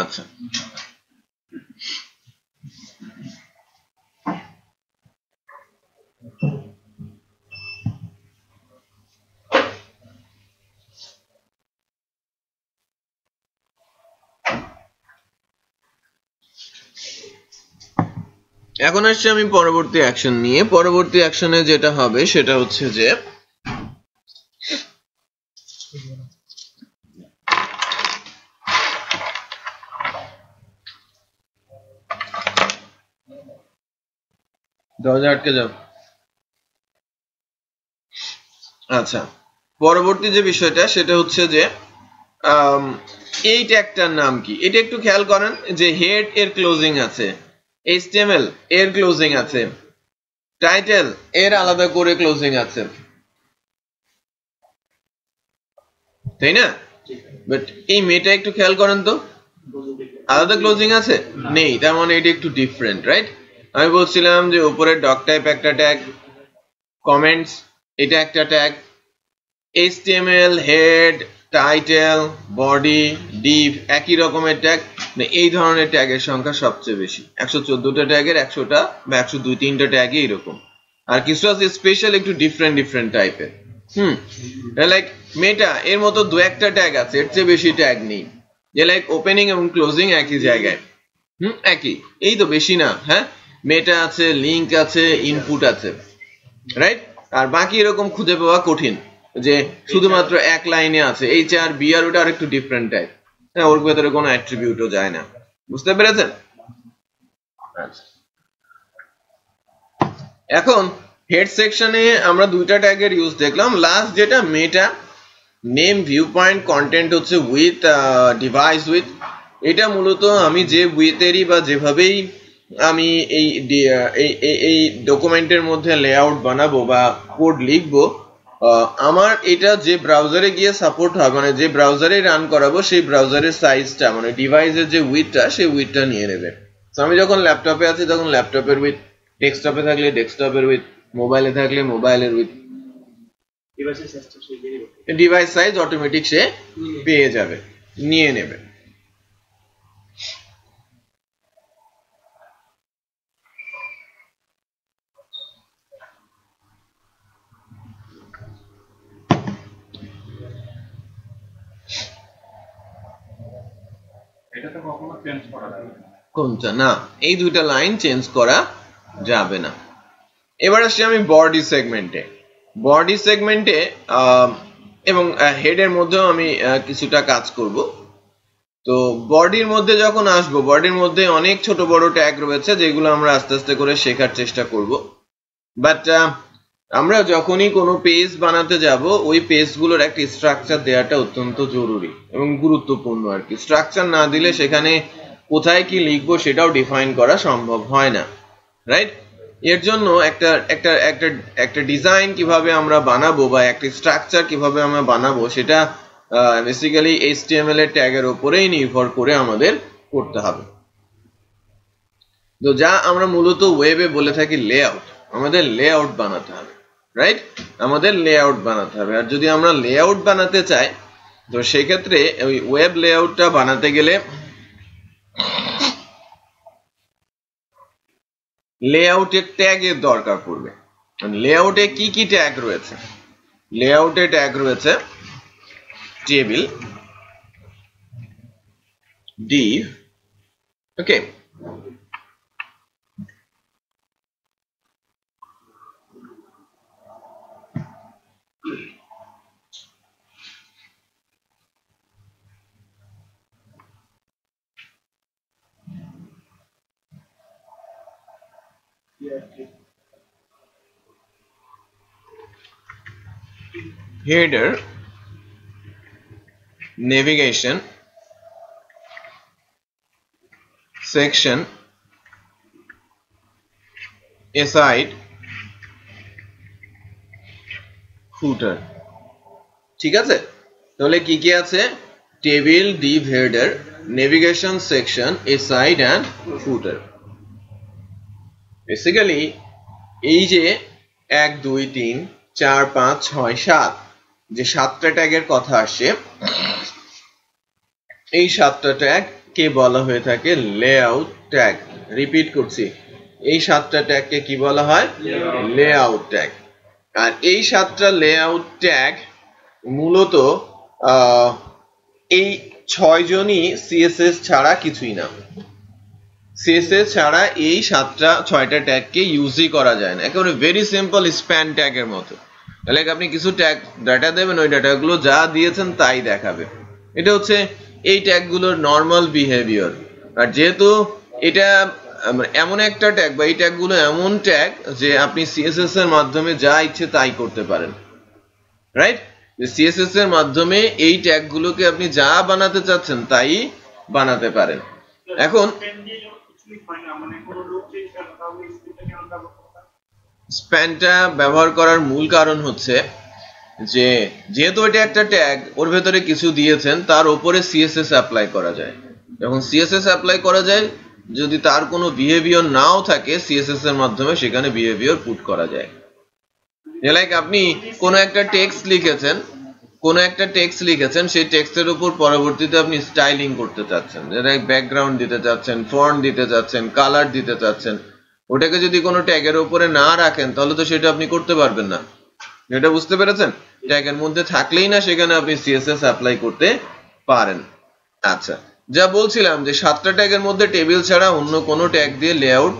আচ্ছা, এখন আসছি আমি পরবর্তী অ্যাকশন নিয়ে। পরবর্তী অ্যাকশনে যেটা হবে সেটা হচ্ছে যে দরজা আটকে যাও। আচ্ছা, পরবর্তী যে বিষয়টা সেটা হচ্ছে যে এই ট্যাগটার নাম কি, এটা একটু খেয়াল করেন যে হেড এর ক্লোজিং আছে, HTML এর ক্লোজিং আছে, টাইটেল এর আলাদা করে ক্লোজিং আছে, তাই না? বাট এই মেটা একটু খেয়াল করেন তো, আলাদা ক্লোজিং আছে নেই, তার মানে এটা একটু ডিফারেন্ট, রাইট? আমি বলছিলাম যে উপরে ডক টাইপ একটা ট্যাগ, কমেন্টস এটা একটা tag, HTML head title body Depp একই রকমের ট্যাগ, এই ধরনের ট্যাগের সংখ্যা সবচেয়ে বেশি, 114টা ট্যাগের 100টা বা 102-3টা ট্যাগে এরকম, আর কিছু আছে স্পেশাল একটু ডিফারেন্ট টাইপের। লাইক মেটা এর মতো দু একটা ট্যাগ আছে, এর চেয়ে বেশি ট্যাগ নেই, যে লাইক ওপেনিং এবং ক্লোজিং একই জায়গায়, একই, এই তো বেশি না। হ্যাঁ, মেটা আছে, লিংক আছে, ইনপুট আছে, রাইট? আর বাকি এরকম খুঁজে পাওয়া কঠিন যে শুধুমাত্র এক লাইনে আছে, এইচ আর বি আর ওটা আর একটু ডিফারেন্ট টাইপ, হ্যাঁ, ওর ভেতরে কোনো অ্যাট্রিবিউটও যায় না। বুঝতে পেরেছেন? এখন হেড সেকশনে আমরা দুইটা ট্যাগের ইউজ দেখলাম। লাস্ট যেটা মেটা, নেম ভিউ পয়েন্ট কন্টেন্ট হচ্ছে উইথ ডিভাইস উইথ, এটা মূলত আমি যে উইথেরই বা যেভাবেই আমি এই ডকুমেন্টের মধ্যে লেআউট বানাবো বা কোড লিখবো, আমার এটা যে ব্রাউজারে গিয়ে সাপোর্ট হয়, মানে যে ব্রাউজারে রান করাবো সেই ব্রাউজারের সাইজটা, মানে ডিভাইসের যে উইথটা সেই উইথটা নিয়ে নেবে। তো আমি যখন ল্যাপটপে আছি তখন ল্যাপটপের উইথ, ডেস্কটপে থাকলে ডেস্কটপের উইথ, মোবাইলে থাকলে মোবাইলের উইথ, ডিভাইস সাইজ অটোমেটিক সে পেয়ে যাবে, নিয়ে নেবে। এটা তো কখনো চেঞ্জ করা যাবে না, কোনটা? না, এই দুইটা লাইন চেঞ্জ করা যাবে না। এবার আসছি আমি বডি সেগমেন্টে। বডি সেগমেন্টে এবং হেডের মধ্যেও আমি কিছুটা কাজ করব। তো বডির মধ্যে যখন আসবো, বডির মধ্যে অনেক ছোট বড় ট্যাগ রয়েছে যেগুলো আমরা আস্তে আস্তে করে শেখার চেষ্টা করব। বাট আমরা যখনই কোনো পেজ বানাতে যাব, ওই পেজগুলোর একটা স্ট্রাকচার দেওয়াটা অত্যন্ত জরুরি এবং গুরুত্বপূর্ণ আর কি। স্ট্রাকচার না দিলে সেখানে কোথায় কি লিখবো সেটাও ডিফাইন করা সম্ভব হয় না, রাইট? এর জন্য একটা একটা একটা একটা ডিজাইন কিভাবে আমরা বানাবো বা একটা স্ট্রাকচার কিভাবে আমরা বানাবো সেটা বেসিক্যালি HTML এর ট্যাগের উপরেই নির্ভর করে আমাদের করতে হবে। তো যা আমরা মূলত ওয়েবে বলে থাকি লেআউট, আমাদের লেআউট বানাতে হবে, রাইট? আমাদের লেআউট বানাতে হবে। আর যদি আমরা লেআউট বানাতে চাই, তো সেক্ষেত্রে ওই ওয়েব লেআউটটা বানাতে গেলে লেআউটের ট্যাগের দরকার পড়বে। লেআউটে কি কি ট্যাগ রয়েছে? লেআউটে ট্যাগ রয়েছে টেবিল, div, ওকে, header, navigation, section, aside, footer। ঠিক আছে? তাহলে কি কি আছে? Table, div, header, navigation, section, aside and footer। Basically এই যে 1 2 3 4 5 6 7 যে 7টা ট্যাগের কথা আসছে, এই 7টা ট্যাগ কে বলা হয়ে থাকে লেআউট ট্যাগ। রিপিট করছি, এই 7টা ট্যাগকে কি বলা হয়? Layout tag. আর এই 7টা লেআউট ট্যাগ মূলত এই 6 জনই সিএসএস ছাড়া কিছুই না। সিএসএস ছাড়া এই 6টা ট্যাগকে ইউজই করা যায় না। একেবারে ভেরি সিম্পল স্প্যান ট্যাগের মতো। তাহলে আপনি কিছু ট্যাগ ডাটা দেবেন, ওই ডাটাগুলো যা দিয়েছেন তাই দেখাবে। এটা হচ্ছে এই ট্যাগগুলোর নর্মাল বিহেভিয়ার। আর যেহেতু এটা এমন একটা ট্যাগ বা এই ট্যাগগুলো এমন ট্যাগ যে আপনি সিএসএস এর মাধ্যমে যা ইচ্ছে তাই করতে পারেন, রাইট? যে সিএসএস এর মাধ্যমে এই ট্যাগগুলোকে আপনি যা বানাতে চাচ্ছেন তাই বানাতে পারেন। এখন স্প্যানটা ব্যবহার করার মূল কারণ হচ্ছে যে যেহেতু এটা একটা ট্যাগ, ওর ভেতরে কিছু দিয়েছেন, তার উপরে সিএসএস অ্যাপ্লাই করা যায়। যখন সিএসএস অ্যাপ্লাই করা যায়, যদি তার কোনো বিহেভিয়ার নাও থাকে, সিএসএস এর মাধ্যমে সেখানে বিহেভিয়ার পুট করা যায়। লাইক আপনি কোনো একটা টেক্সট লিখেছেন, সেই টেক্সটের উপর পরবর্তীতে আপনি স্টাইলিং করতে চাচ্ছেন, যেটা ব্যাকগ্রাউন্ড দিতে চাচ্ছেন, ফন্ট দিতে চাচ্ছেন, কালার দিতে চাচ্ছেন, ওটাকে যদি কোনো ট্যাগের উপরে না রাখেন তাহলে তো সেটা আপনি করতে পারবেন না। এটা বুঝতে পেরেছেন? ট্যাগের মধ্যে থাকলেই না সেখানে আপনি সিএসএস অ্যাপ্লাই করতে পারেন। আচ্ছা, যা বলছিলাম যে 7টা ট্যাগের মধ্যে টেবিল ছাড়া অন্য কোনো ট্যাগ দিয়ে লেআউট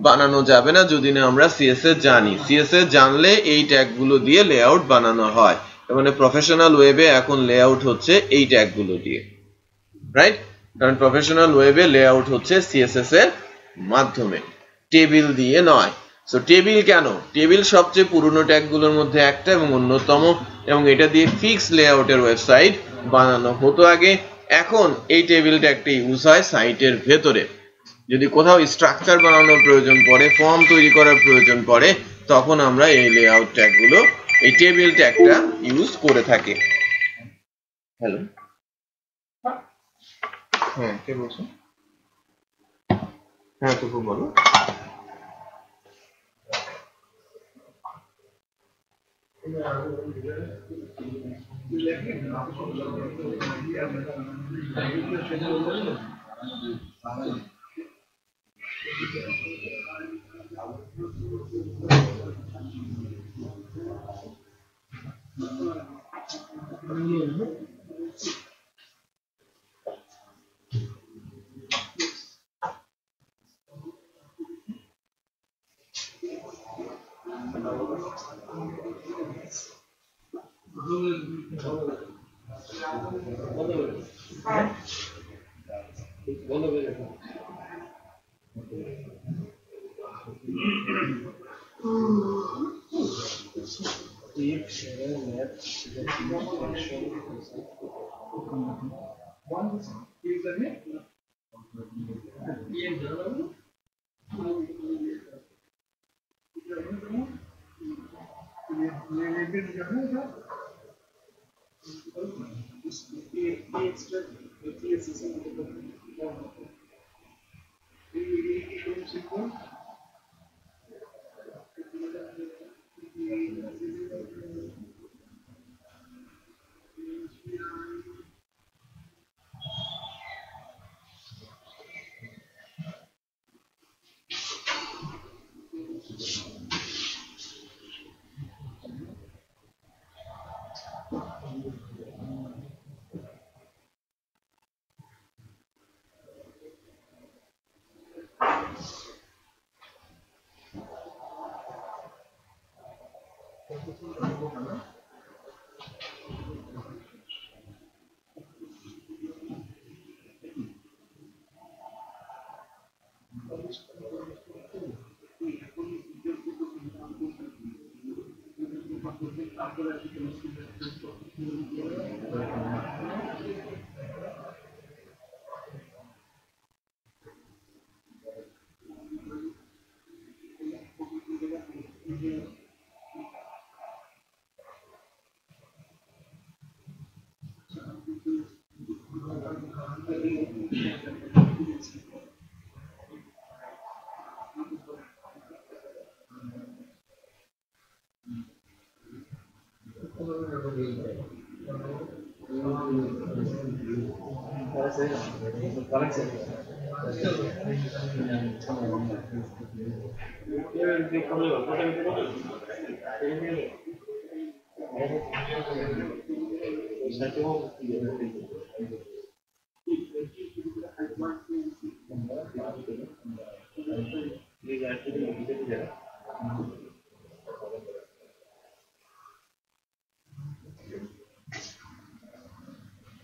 বানানো যাবে না যদি না আমরা সিএসএস জানি। সিএসএস জানলে এই ট্যাগগুলো দিয়ে লেআউট বানানো হয়। মানে প্রফেশনাল ওয়েবে এখন লেআউট হচ্ছে এই ট্যাগগুলো দিয়ে, রাইট? কারণ প্রফেশনাল ওয়েবে লেআউট হচ্ছে সিএসএস এর মাধ্যমে, টেবিল দিয়ে নয়। সো টেবিল কেন? টেবিল সবচেয়ে পুরনো ট্যাগগুলোর মধ্যে একটা এবং অন্যতম, এবং এটা দিয়ে ফিক্স লেআউটের ওয়েবসাইট বানানো হতো আগে। এখন এই টেবিল ট্যাগটা ইউজ হয় সাইটের ভেতরে। যদি কোথাও স্ট্রাকচার বানানোর প্রয়োজন পড়ে, ফর্ম তৈরি করার প্রয়োজন পড়ে, তখন আমরা এই লেআউট ট্যাগগুলো, এই টেবিল ট্যাগটা ইউজ করে থাকি। হ্যালো, হ্যাঁ কে বলছো? হ্যাঁ টুকু বলো।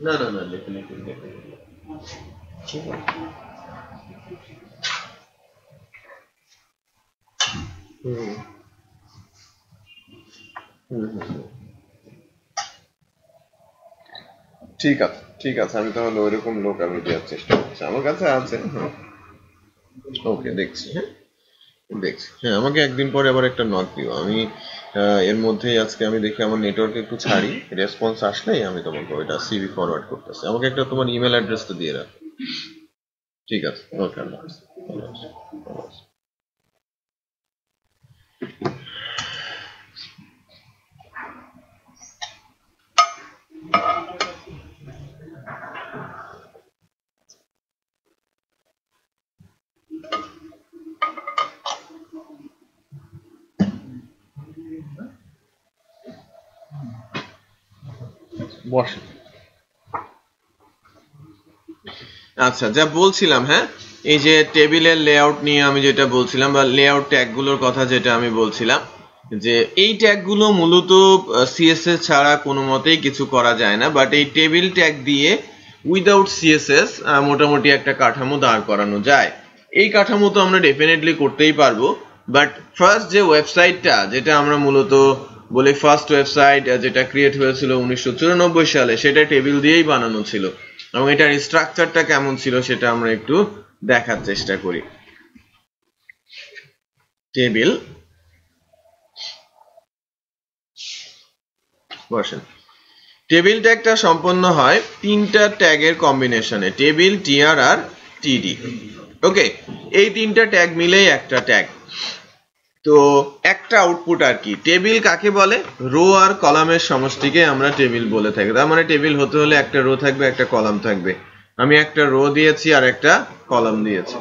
না না না, ডেফিনেটলি ঠিক আছে। ঠিক আছে, ঠিক আছে, আমি তাহলে ওইরকম লোক আমি দেওয়ার চেষ্টা করছি, আমার কাছে আছে। ওকে, দেখছি। হ্যাঁ, দেখছি। হ্যাঁ, আমাকে একদিন পরে আবার একটা নক দিও। আমি এর মধ্যেই আজকে আমি দেখি আমার নেটওয়ার্কে একটু ছাড়ি, রেসপন্স আসলেই আমি তোমাকে ওইটা সিভি ফরওয়ার্ড করতেছি। আমাকে একটা তোমার ইমেল অ্যাড্রেসটা দিয়ে রাখো। ঠিক আছে, ওকে, আল্লাহ হাফেজ। বসে। আচ্ছা, যা বলছিলাম, হ্যাঁ, এই যে টেবিলের লেআউট নিয়ে আমি যেটা বলছিলাম, বা লেআউট ট্যাগগুলোর কথা যেটা আমি বলছিলাম, যে এই ট্যাগগুলো মূলত সিএসএস ছাড়া কোনো মতেই কিছু করা যায় না, বাট এই টেবিল ট্যাগ দিয়ে উইদাউট সিএসএস মোটামুটি একটা কাঠামো দাঁড় করানো যায়। এই কাঠামো তো আমরা ডেফিনেটলি করতেই পারবো, বাট ফার্স্ট যে ওয়েবসাইটটা, যেটা আমরা মূলত বলি ফার্স্ট ওয়েবসাইট, যেটা ক্রিয়েট হয়েছিল 1994 সালে, সেটা টেবিল দিয়েই বানানো ছিল, এবং এটার স্ট্রাকচারটা কেমন ছিল সেটা আমরা একটু দেখার চেষ্টা করি। টেবিল, বসেন। টেবিল ট্যাগটা সম্পন্ন হয় তিনটা ট্যাগের কম্বিনেশনে, টেবিল, টিআর আর টিডি। ওকে, এই তিনটা ট্যাগ মিলেই একটা ট্যাগ। তো একটা আউটপুট আর কি। টেবিল কাকে বলে? রো আর কলামের সমষ্টিকে আমরা টেবিল বলে থাকি। তার মানে টেবিল হতে হলে একটা রো থাকবে, একটা কলাম থাকবে। আমি একটা রো দিয়েছি আর একটা কলাম দিয়েছি।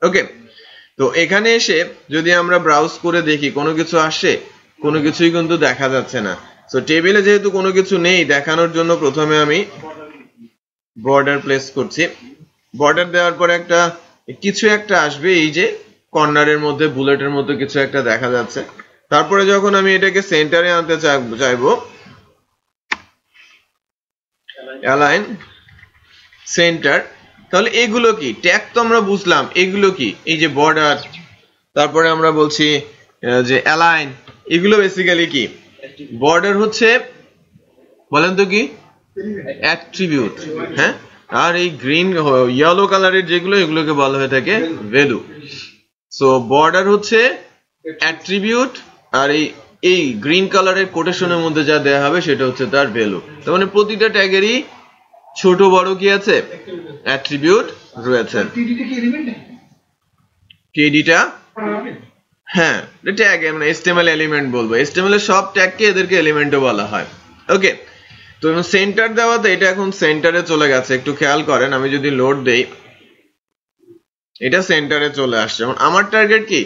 ওকে, তো এখানে এসে যদি আমরা ব্রাউজ করে দেখি কোনো কিছু আসে, কোনো কিছুই কিন্তু দেখা যাচ্ছে না। তো টেবিলে যেহেতু কোনো কিছু নেই, দেখানোর জন্য প্রথমে আমি বর্ডার প্লেস করছি। বর্ডার দেওয়ার পরে একটা কিছু একটা আসবে, এই যে কর্নারের মধ্যে বুলেটের মতো কিছু একটা দেখা যাচ্ছে। তারপরে যখন আমি এটাকে সেন্টারে আনতে চাইবো, অ্যালাইন সেন্টার, তাহলে এগুলো কি ট্যাগ? তো আমরা বুঝলাম এগুলো কি, এই যে বর্ডার, তারপরে আমরা বলছি যে অ্যালাইন, এগুলো বেসিক্যালি কি? বর্ডার হচ্ছে, বলেন তো কি? অ্যাট্রিবিউট। হ্যাঁ, আর এই গ্রিন ইয়েলো কালারের যেগুলো, এগুলোকে বলা হয়ে থাকে ভ্যালু। সো বর্ডার হচ্ছে অ্যাট্রিবিউট, আর এই গ্রিন কালারের কোটেশনের মধ্যে যা দেয়া হবে সেটা হচ্ছে তার ভ্যালু। তার মানে প্রতিটা ট্যাগেরই ছোট বড় কি আছে? অ্যাট্রিবিউট রয়েছে। টিডিটা, হ্যাঁ, ট্যাগ মানে HTML এলিমেন্ট বলবো। HTML এর সব ট্যাগকে এদেরকে এলিমেন্টও বলা হয়। ওকে, তো সেন্টার দেওয়াতে এটা এখন সেন্টারে চলে গেছে। একটু খেয়াল করেন, আমি যদি লোড দেই, এটা সেন্টারে চলে আসছে। যেমন আমার টার্গেট কি?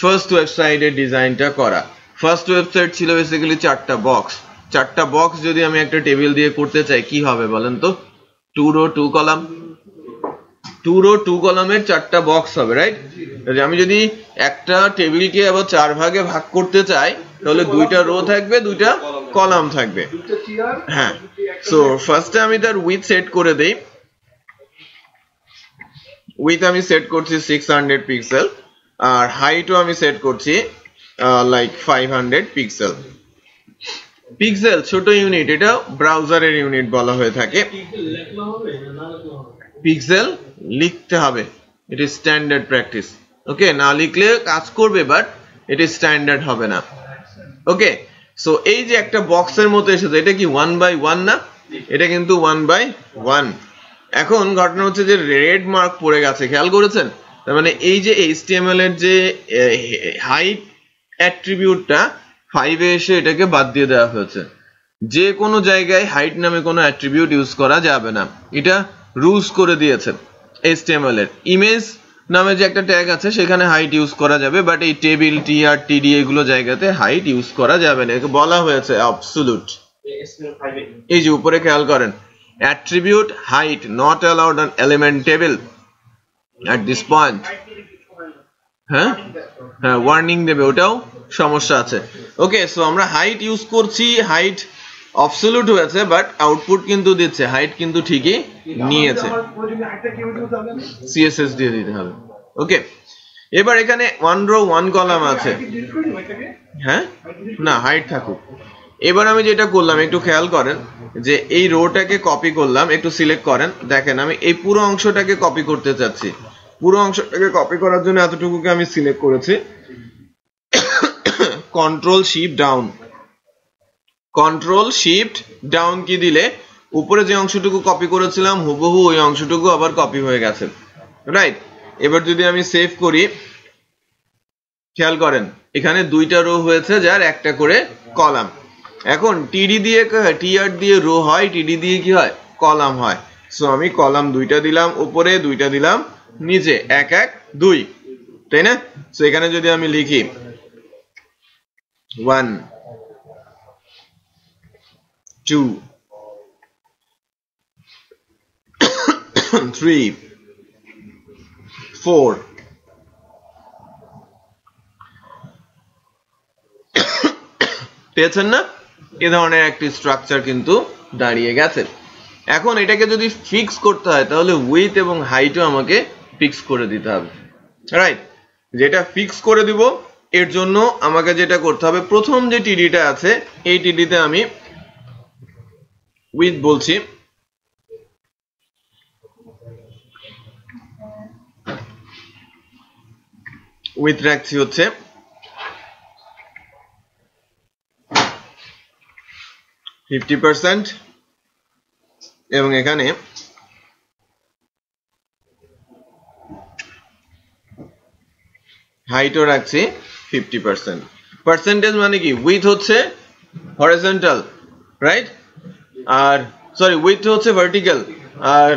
ফার্স্ট ওয়েবসাইটের ডিজাইনটা করা। ফার্স্ট ওয়েবসাইট ছিল বেসিক্যালি 4টা বক্স। 4টা বক্স যদি আমি একটা টেবিল দিয়ে করতে চাই, কি হবে বলেন তো? 2 রো 2 কলাম। 2 রো 2 কলামের 4টা বক্স হবে, রাইট? আমি যদি একটা টেবিলকে আবার 4 ভাগে ভাগ করতে চাই, তাহলে 2টা রো থাকবে, 2টা কলাম থাকবে। হ্যাঁ, সো ফার্স্টে আমি তার উইডথ সেট করে দেই। উইথ আমি সেট করছি 600 পিক্সেল, আর হাইটও আমি সেট করছি লাইক 500 পিক্সেল। পিক্সেল ছোট ইউনিট, এটা ব্রাউজারের ইউনিট বলা হয়ে থাকে। পিক্সেল লিখতে হবে, ইট ইজ স্ট্যান্ডার্ড প্র্যাকটিস। ওকে, না লিখলে কাজ করবে, বাট ইট ইজ স্ট্যান্ডার্ড হবে না। ওকে, সো এই যে একটা বক্সের মতো এসেছে, এটা কি 1 বাই 1 না? এটা কিন্তু 1 বাই 1। এখন ঘটনা হচ্ছে যে রেড মার্ক পড়ে গেছে, খেয়াল করেছেন? তার মানে এই যে HTML এর যে হাইট অ্যাট্রিবিউটটা 5 এ এসে এটাকে বাদ দিয়ে দেওয়া হয়েছে। যে কোনো জায়গায় হাইট নামে কোনো অ্যাট্রিবিউট ইউজ করা যাবে না, এটা রুলস করে দিয়েছে HTML এর। ইমেজ নামে যে একটা ট্যাগ আছে, সেখানে হাইট ইউজ করা যাবে, বাট এই টেবিল, টিআর, টিডি এগুলো জায়গাতে হাইট ইউজ করা যাবে না। একে বলা হয়েছে অ্যাবসলিউট। এই যে উপরে খেয়াল করেন, attribute height not allowed on element table at this point। হ্যাঁ, ওয়ার্নিং দেবে, ওটাও সমস্যা আছে। ওকে, সো আমরা হাইট ইউজ করছি, হাইট অ্যাবসলিউট হয়েছে, বাট আউটপুট কিন্তু দিচ্ছে হাইট কিন্তু ঠিকই নিয়েছে। সিএসএস দিয়ে দিতে হবে। ওকে, এবার এখানে 1 রো 1 কলাম আছে, হ্যাঁ না হাইট থাকুক। এবার আমি যেটা করলাম একটু খেয়াল করেন যে এই রোটাকে কপি করলাম, একটু সিলেক্ট করেন, দেখেন আমি এই পুরো অংশটাকে কপি করতে চাচ্ছি। পুরো অংশটাকে কপি করার জন্য এতটুকুকে আমি সিলেক্ট করেছি, control shift down. Control shift down কি দিলে উপরে যে অংশটুকু কপি করেছিলাম হুবহু ওই অংশটুকু আবার কপি হয়ে গেছে, রাইট। এবার যদি আমি সেভ করি, খেয়াল করেন এখানে 2টা রো হয়েছে যার একটা করে কলাম। এখন টিডি দিয়ে টিআর দিয়ে রো হয়, টিডি দিয়ে কি হয় কলাম হয়। সো আমি কলাম 2টা দিলাম উপরে, 2টা দিলাম নিচে, 1 1 2, তাই না? সো এখানে যদি আমি লিখি 1 2 3 4, পেয়েছেন না? এ ধরনের একটি স্ট্রাকচার কিন্তু দাঁড়িয়ে গেছে। এখন এটাকে যদি ফিক্স করতে হয় তাহলে উইথ এবং হাইটও আমাকে ফিক্স করে দিতে হবে, রাইট। যেটা ফিক্স করে দিব এর জন্য আমাকে যেটা করতে হবে, প্রথম যে টিডিটা আছে এই টিডিতে আমি উইথ বলছি, উইথ রাখছি হচ্ছে 50% এবং এখানে হাইটও রাখছি 50%। পার্সেন্টেজ মানে কি, উইথ হচ্ছে হরিজন্টাল, রাইট, আর সরি উইথ হচ্ছে ভার্টিক্যাল আর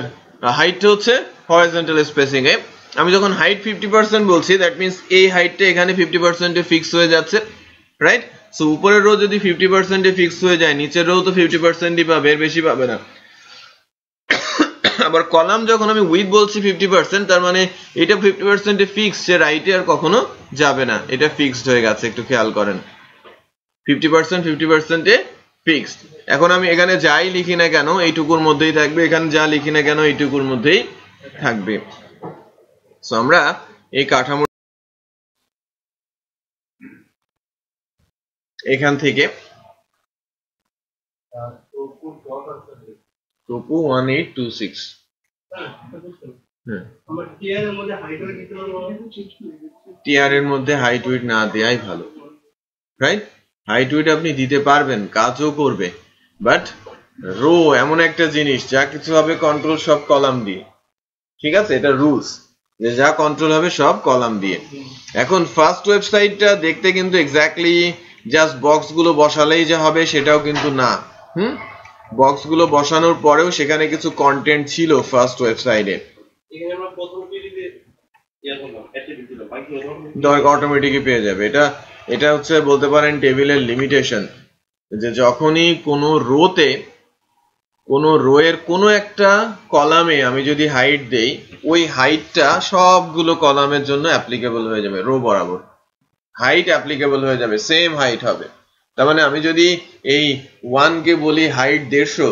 হাইট হচ্ছে হরিজন্টাল স্পেসিং এ। আমি যখন হাইট 50% বলছি দ্যাট মিন্স এই হাইটটা এখানে 50% এ ফিক্স হয়ে যাচ্ছে, রাইট। সো উপরের রো যদি 50% এ ফিক্স হয়ে যায় নিচের রো তো 50%ই পাবে, এর বেশি পাবে না। আবার কলাম যখন আমি উইথ বলছি 50% তার মানে এটা 50% এ ফিক্স, সে রাইটে আর কখনো যাবে না, এটা ফিক্সড হয়ে গেছে, একটু খেয়াল করেন 50% এ ফিক্সড। এখন আমি এখানে যাই লিখি না কেন এইটুকুর মধ্যেই থাকবে, এখানে যা লিখি না কেন এইটুকুর মধ্যেই থাকবে। সো আমরা এই কাঠামো এখান থেকে টপু 1826 টিআর এর মধ্যে হাইট উইড না দেয়াই ভালো, রাইট। হাইট উইড আপনি দিতে পারবেন, কাজও করবে, বাট রো এমন একটা জিনিস যা কিছু হবে কন্ট্রোল সব কলাম দিয়ে, ঠিক আছে, এটা রুলস যে যা কন্ট্রোল হবে সব কলাম দিয়ে। এখন ফার্স্ট ওয়েবসাইটটা দেখতে কিন্তু এক্স্যাক্টলি জাস্ট বক্স গুলো বসালেই যা হবে সেটাও কিন্তু না। বক্স গুলো বসানোর পরেও সেখানে কিছু কন্টেন্ট ছিল ফার্স্ট ওয়েবসাইটে, অটোমেটিকই পেয়ে যাবে। এটা হচ্ছে বলতে পারেন টেবিলের লিমিটেশন, যে যখনই কোনো রোতে কোনো রো এর কোনো একটা কলামে আমি যদি হাইট দেই ওই হাইটটা সবগুলো কলামের জন্য অ্যাপ্লিকেবল হয়ে যাবে, রো বরাবর হাইট অ্যাপ্লিকেবল হয়ে যাবে, সেম হাইট হবে। তার মানে আমি যদি এই 1 কে বলি হাইট 150,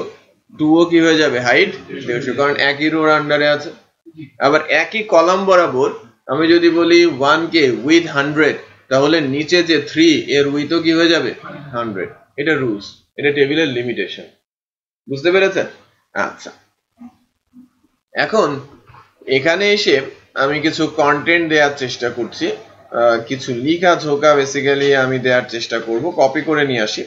2 ও কি হয়ে যাবে হাইট 150, কারণ একই রোর আন্ডারে আছে। আবার একই কলাম বরাবর আমি যদি বলি 1 কে উইথ 100 তাহলে নিচে যে 3 এর উইথও কি হয়ে যাবে 100। এটা রুলস, এটা টেবিলের লিমিটেশন, বুঝতে পেরেছেন? আচ্ছা, এখন এখানে এসে আমি কিছু কন্টেন্ট দেওয়ার চেষ্টা করছি, কিছু লিখা ঝোকা বেসিক্যালি আমি দেওয়ার চেষ্টা করব। কপি করে নিয়ে আসি,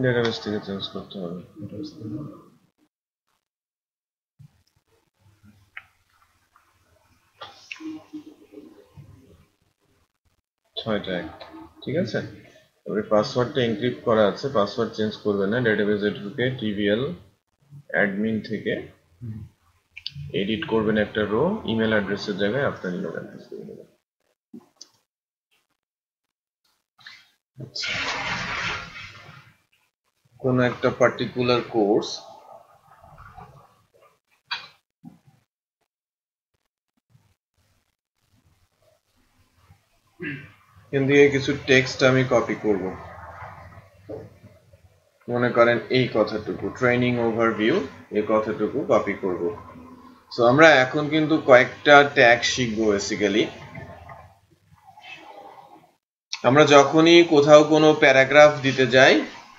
ডেটাবেস থেকে চেঞ্জ করতে হবে। 6টা, ঠিক আছে। তবে পাসওয়ার্ডটা এনক্রিপ্ট করা আছে, পাসওয়ার্ড চেঞ্জ করবেন না। ডেটাবেসে ঢুকে টিভিএল অ্যাডমিন থেকে এডিট করবেন একটা রো, ইমেল অ্যাড্রেসের জায়গায় আপনার ইমেল অ্যাড্রেস দিয়ে দেবেন। আচ্ছা, কোন একটা পার্টিকুলার কোর্স কিন্তু এই কিছু টেক্সট আমি কপি করব মনে করেন এই কথাটুকু ট্রেনিং ওভারভিউ এই কথাটুকু কপি করব সো আমরা এখন কিন্তু কয়েকটা ট্যাগ শিখব বেসিক্যালি আমরা যখনই কোথাও কোনো প্যারাগ্রাফ দিতে যাই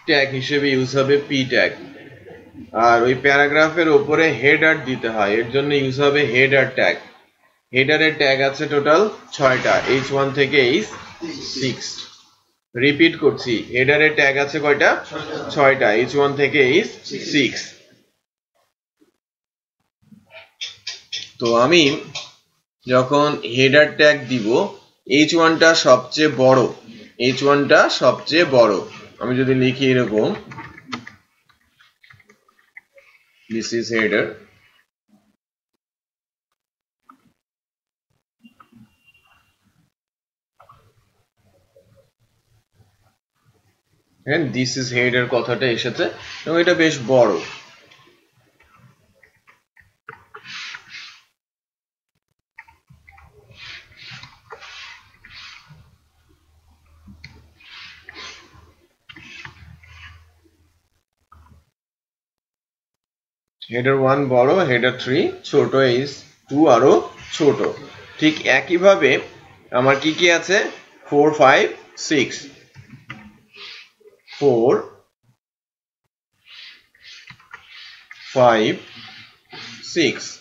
ট্যাগ হিসেবে ইউজ হবে পি ট্যাগ আর ওই প্যারাগ্রাফের উপরে হেডার দিতে হয় এর জন্য ইউজ হবে হেডার ট্যাগ হেডারের ট্যাগ আছে টোটাল 6টা h1 থেকে h6 রিপিট করছি হেডারের ট্যাগ আছে কয়টা 6টা h1 থেকে h6 তো আমি যখন হেডার ট্যাগ দিব h1 টা সবচেয়ে বড় h1 টা সবচেয়ে বড় আমি যদি লিখি এরকম this is header and this is header কথাটা এসেছে এবং এটা বেশ বড় হেডার 1 বড় হেডার 3 ছোট h2 আরো ছোট ঠিক একই ভাবে আমার কি কি আছে 4 5 6 4 5 6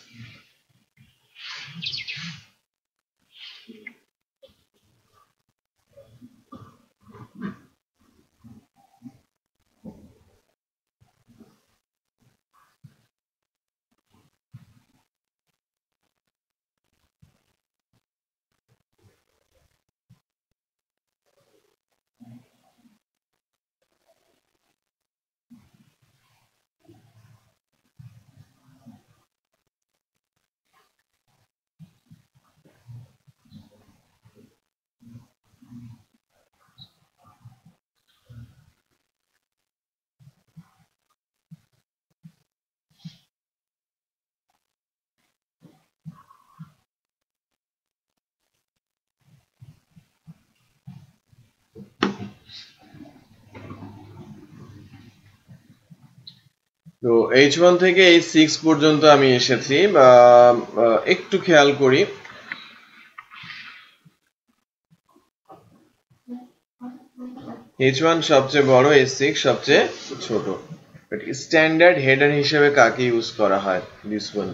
তো h1 থেকে h6 পর্যন্ত আমি এসেছি বা একটু খেয়াল করি h1 সবচেয়ে বড় h6 সবচেয়ে ছোট বাট স্ট্যান্ডার্ড হেডার হিসেবে কাকে ইউজ করা হয় this one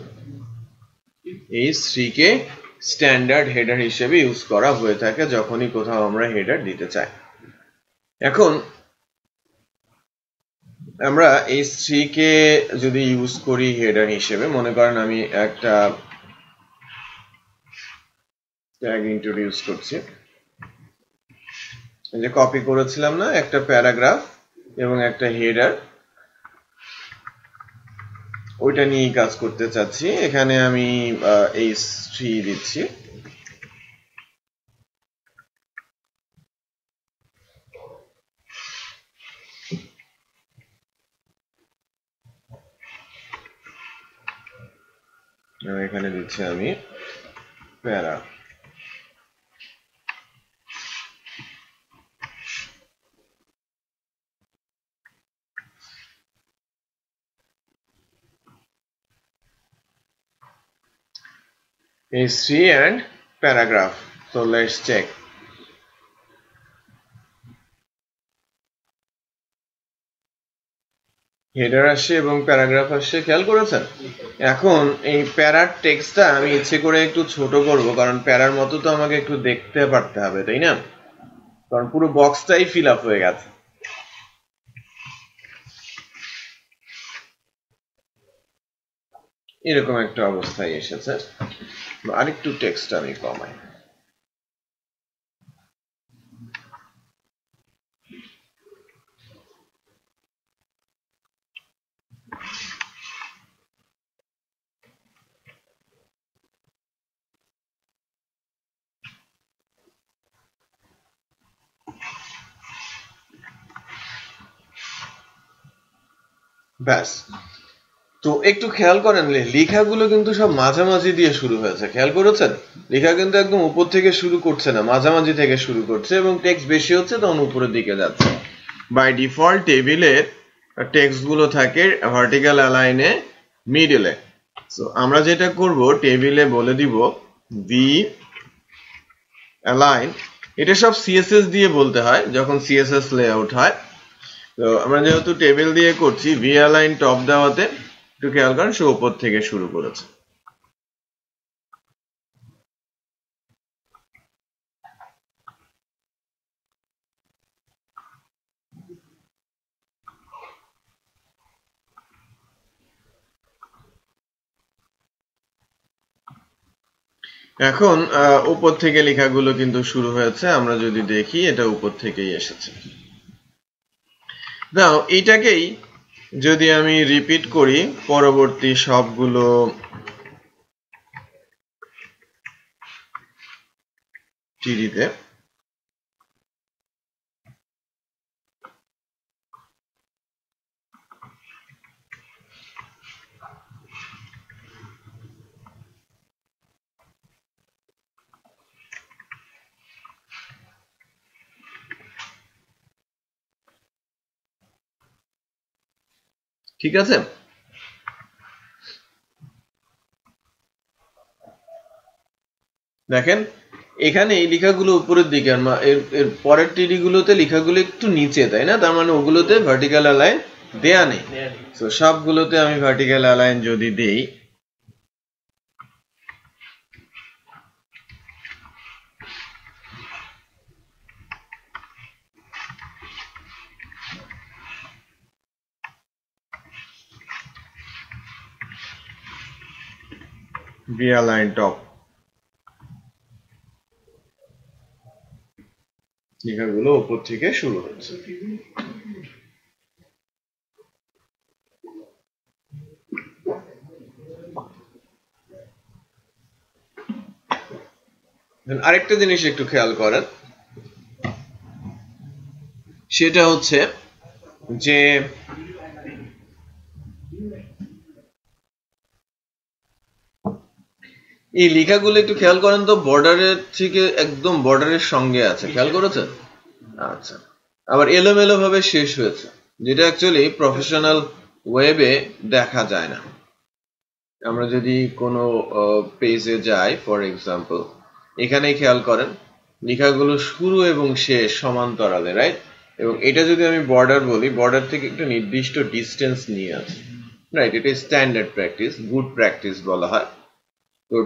h3 K standard header হিসেবে ইউজ করা হয়ে থাকে যখনই কোথাও আমরা হেডার দিতে চাই এখন আমরা h3 কে যদি ইউজ করি হেডার হিসেবে মনে করেন আমি একটা ট্যাগ ইন্ট্রোডিউস করছি এই যে কপি করেছিলাম না একটা প্যারাগ্রাফ এবং একটা হেডার ওইটা নিয়ে কাজ করতে চাচ্ছি এখানে আমি h3 দিচ্ছি এখানে দিচ্ছি আমি প্যারা h3 and paragraph so let's check header আসছে এবং প্যারাগ্রাফ আসছে খেয়াল করেছেন এখন এই প্যারার টেক্সটটা আমি ইচ্ছে করে একটু ছোট করব কারণ প্যারার মতো তো আমাকে একটু দেখতে পারতে হবে তাই না কারণ পুরো বক্সটাই ফিল আপ হয়ে গেছে এরকম একটা অবস্থায় এসেছে আরেকটু টেক্সট আমি কমাই ব্যাস। তো একটু খেয়াল করেন, লেখাগুলো কিন্তু সব মাঝামাঝি দিয়ে শুরু হয়েছে, খেয়াল করেছেন? লেখা কিন্তু একদম উপর থেকে শুরু করছে না, মাঝামাঝি থেকে শুরু করছে, এবং টেক্সট বেশি হচ্ছে তখন উপরের দিকে যাচ্ছে। বাই ডিফল্ট টেবিলের টেক্সট গুলো থাকে ভার্টিক্যাল অ্যালাইনে মিডলে। সো আমরা যেটা করব, টেবিলে বলে দিব ভি অ্যালাইন। এটা সব সিএসএস দিয়ে বলতে হয় যখন সিএসএস লেআউট হয়। তো আমরা যেহেতু টেবিল দিয়ে করছি, ভি অ্যালাইন টপ দেওয়াতে একটু খেয়াল করেন সে উপর থেকে শুরু করেছে। এখন উপর থেকে লেখাগুলো কিন্তু শুরু হয়েছে, আমরা যদি দেখি এটা উপর থেকেই এসেছে। নাও এটাকেই যদি আমি রিপিট করি পরবর্তী সবগুলো টিডিতে, ঠিক আছে? দেখেন এখানে এই লেখাগুলো উপরের দিকে, এর পরের টিডি গুলোতে লেখাগুলো একটু নিচে, তাই না? তার মানে ওগুলোতে ভার্টিক্যাল অ্যালাইন দেয়া নেই। তো সবগুলোতে আমি ভার্টিক্যাল অ্যালাইন যদি দেই, ভি অ্যালাইন টপ, লেখাগুলো উপর থেকে শুরু হচ্ছে। আরেকটা জিনিস একটু খেয়াল করেন, সেটা হচ্ছে যে এই লেখাগুলো একটু খেয়াল করেন তো, বর্ডারের থেকে একদম বর্ডারের সঙ্গে আছে, খেয়াল করেছেন? আচ্ছা, আবার এলোমেলো ভাবে শেষ হয়েছে, যেটা অ্যাকচুয়ালি প্রফেশনাল ওয়েবে দেখা যায় না। আমরা যদি কোনো পেজে যাই, ফর এক্সাম্পল এখানে খেয়াল করেন লেখাগুলো শুরু এবং শেষ সমান্তরালে, রাইট? এবং এটা যদি আমি বর্ডার বলি, বর্ডার থেকে একটা নির্দিষ্ট ডিস্টেন্স নিয়ে আছে, রাইট? এটা স্ট্যান্ডার্ড প্র্যাকটিস, গুড প্র্যাকটিস বলা হয়। তো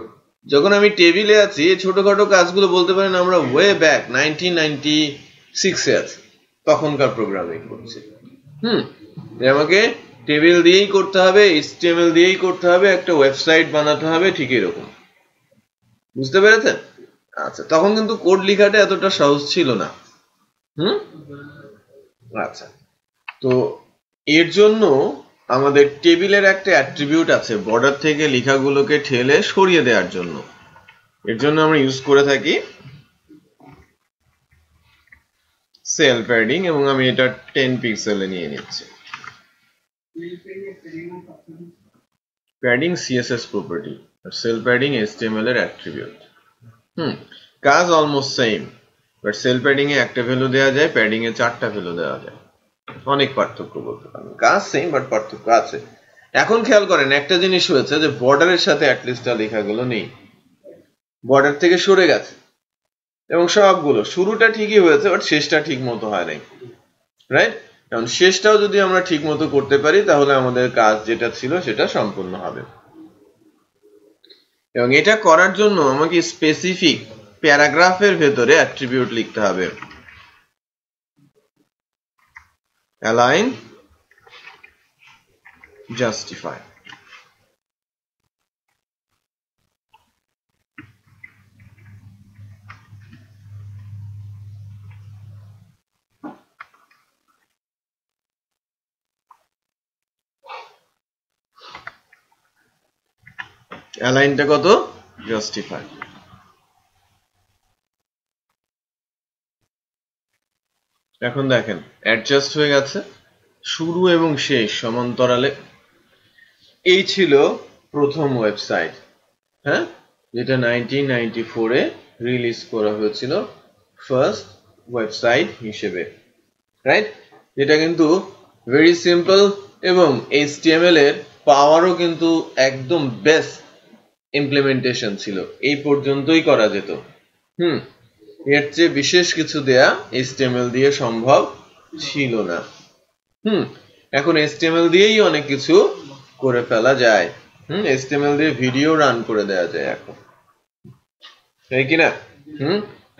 যখন আমি টেবিলে আছি, ছোটখাটো কাজগুলো বলতে পারেন আমরা ওয়ে ব্যাক 1996 এ আছি, তখনকার প্রোগ্রামিং করছি। আমাকে টেবিল দিয়েই করতে হবে, এইচটিএমএল দিয়েই করতে হবে, একটা ওয়েবসাইট বানাতে হবে, ঠিক এরকম। বুঝতে পেরেছেন? আচ্ছা, তখন কিন্তু কোড লেখাটা এতটা সহজ ছিল না। আচ্ছা, তো এর জন্য আমাদের টেবিলের একটা অ্যাট্রিবিউট আছে বর্ডার থেকে লেখাগুলোকে ঠেলে সরিয়ে দেওয়ার জন্য। এর জন্য আমরা ইউজ করে থাকি সেল প্যাডিং, এবং আমি এটা 10 পিক্সেলে নিয়ে নিচ্ছি। প্যাডিং সিএসএস প্রপার্টি, আর সেল প্যাডিং এইচটিএমএল এর অ্যাট্রিবিউট। কাজ almost same, but cell padding এ একটা ভ্যালু দেওয়া যায়, প্যাডিং এ 4টা ভ্যালু দেওয়া যায়। অনেক পার্থক্য বলতে পারেন, কাজ সেম বাট পার্থক্য আছে। এখন খেয়াল করেন একটা জিনিস হয়েছে যে বর্ডারের সাথে অ্যাটলিস্ট লেখাগুলো নেই, বর্ডার থেকে সরে গেছে, এবং সবগুলো শুরুটা ঠিকই হয়েছে বাট শেষটা ঠিক মতো হয় নাই, রাইট? কারণ শেষটাও যদি আমরা ঠিক মতো করতে পারি তাহলে আমাদের কাজ যেটা ছিল সেটা সম্পূর্ণ হবে। এবং এটা করার জন্য আমাকে স্পেসিফিক প্যারাগ্রাফের ভেতরে অ্যাট্রিবিউট লিখতে হবে, অ্যালাইন জাস্টিফাই। অ্যালাইনটা কত? জাস্টিফাই। এখন দেখেন অ্যাডজাস্ট হয়ে গেছে, শুরু এবং শেষ সমান্তরালে। এই ছিল প্রথম ওয়েবসাইট, হ্যাঁ, যেটা 1994 এ রিলিজ করা হয়েছিল ফার্স্ট ওয়েবসাইট হিসেবে, রাইট? যেটা কিন্তু ভেরি সিম্পল এবং HTML এর পাওয়ারও কিন্তু একদম বেস্ট ইমপ্লিমেন্টেশন ছিল, এই পর্যন্তই করা যেত। এর চেয়ে বিশেষ কিছু দেয়া HTML দিয়ে সম্ভব ছিল না। এখন HTML দিয়েই অনেক কিছু করে ফেলা যায়। HTML দিয়ে ভিডিও রান করে দেওয়া যায় এখন, তাই কিনা?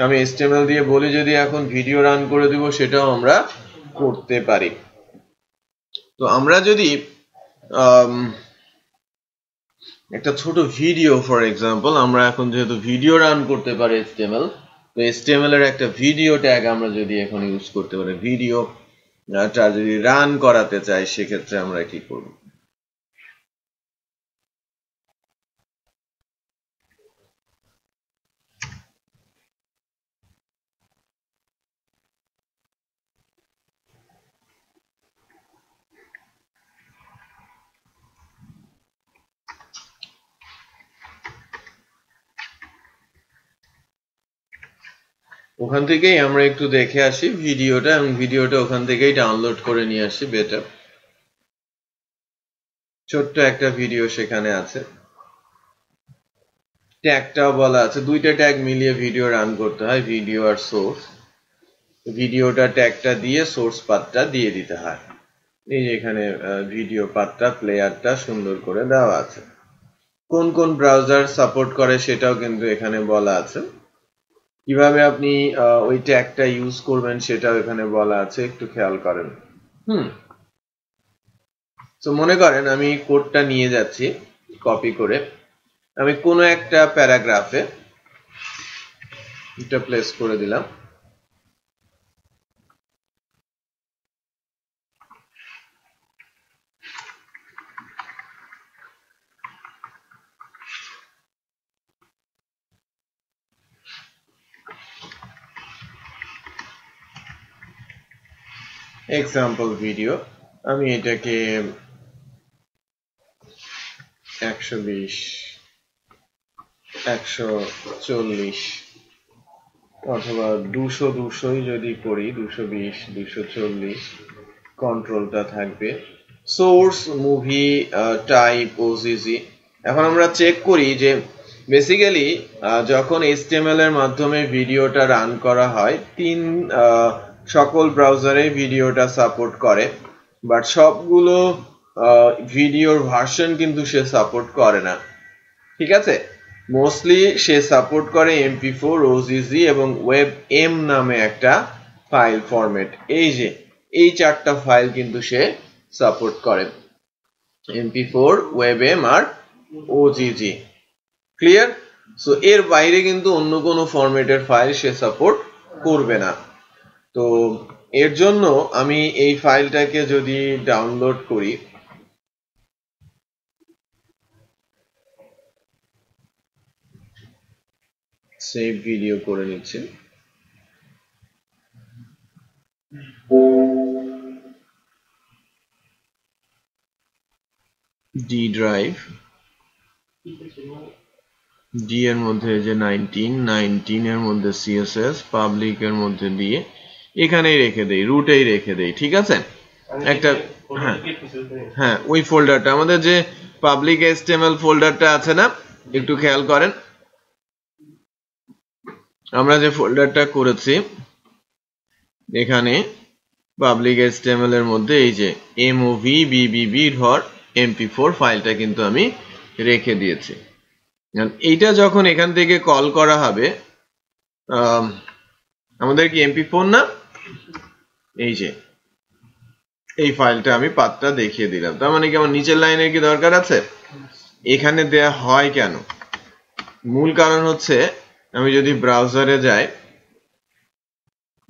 আমি HTML দিয়ে বলি যদি এখন ভিডিও রান করে দিব, সেটাও আমরা করতে পারি। তো আমরা যদি একটা ছোট ভিডিও, ফর এক্সাম্পল, আমরা এখন যেহেতু ভিডিও রান করতে পারি HTML, তো HTML এর একটা ভিডিও ট্যাগ আমরা যদি এখন ইউজ করতে পারি, ভিডিওটা যদি রান করাতে চাই, সেক্ষেত্রে আমরা কি করব? ওখান থেকেই আমরা একটু দেখে আসি ভিডিওটা, এবং ভিডিওটা ওখান থেকেই ডাউনলোড করে নিয়ে আসি বেটার। ছোট্ট একটা ভিডিও সেখানে আছে, ট্যাগটাও বলা আছে, দুইটা ট্যাগ মিলিয়ে ভিডিও রান করতে হয়, ভিডিও আর সোর্স। ভিডিওটা ট্যাগটা দিয়ে সোর্স পাথটা দিয়ে দিতে হয়। এই যে এখানে ভিডিও পাথটা, প্লেয়ারটা সুন্দর করে দেওয়া আছে। কোন কোন ব্রাউজার সাপোর্ট করে সেটাও কিন্তু এখানে বলা আছে। কিভাবে আপনি ওই ট্যাগটা ইউজ করবেন সেটাও এখানে বলা আছে, একটু খেয়াল করেন। তো মনে করেন আমি কোডটা নিয়ে যাচ্ছি কপি করে, আমি কোনো একটা প্যারাগ্রাফে এটা প্লেস করে দিলাম। এক্সাম্পল ভিডিও, আমি এটাকে 120, 140 অথবা 200 যদি করি, 220, 240, কন্ট্রোলটা থাকবে। Source, movie, type, OGG। এখন আমরা চেক করি যে বেসিক্যালি যখন HTML এর মাধ্যমে ভিডিওটা রান করা হয়, সকল ব্রাউজারে ভিডিওটা সাপোর্ট করে, বাট সবগুলো ভিডিওর ভার্সন কিন্তু সে সাপোর্ট করে না, ঠিক আছে? মোস্টলি সে সাপোর্ট করে MP4, OGG এবং WebM নামে একটা ফাইল ফরম্যাট। এই যে এই চারটা ফাইল কিন্তু সে সাপোর্ট করে, MP4, WebM আর OGG। ক্লিয়ার? সো এর বাইরে কিন্তু অন্য কোনো ফরম্যাটের ফাইল সে সাপোর্ট করবে না। তো এর জন্য আমি এই ফাইলটাকে যদি ডাউনলোড করি, সেভ ভিডিও করে নিচ্ছি, ডি ড্রাইভ, ডি এর মধ্যে যে 19 এর মধ্যে CSS, পাবলিক এর মধ্যে দিয়ে এখানেই রেখে দেই, রুটেই রেখে দেই, ঠিক আছে? একটা হ্যাঁ ওই ফোল্ডারটা, আমাদের যে পাবলিক HTML ফোল্ডারটা আছে না, একটু খেয়াল করেন, আমরা যে ফোল্ডারটা করেছি এখানে পাবলিক HTML এর মধ্যে এই যে movbb.mp4 ফাইলটা কিন্তু আমি রেখে দিয়েছি। এইটা যখন এখান থেকে কল করা হবে, আমাদের কি MP4 না, এই যে এই ফাইলটা আমি পাথটা দেখিয়ে দিলাম। তার মানে কি আমার নিচের লাইনের কি দরকার আছে? এখানে দেয়া হয় কেন? মূল কারণ হচ্ছে আমি যদি ব্রাউজারে যাই,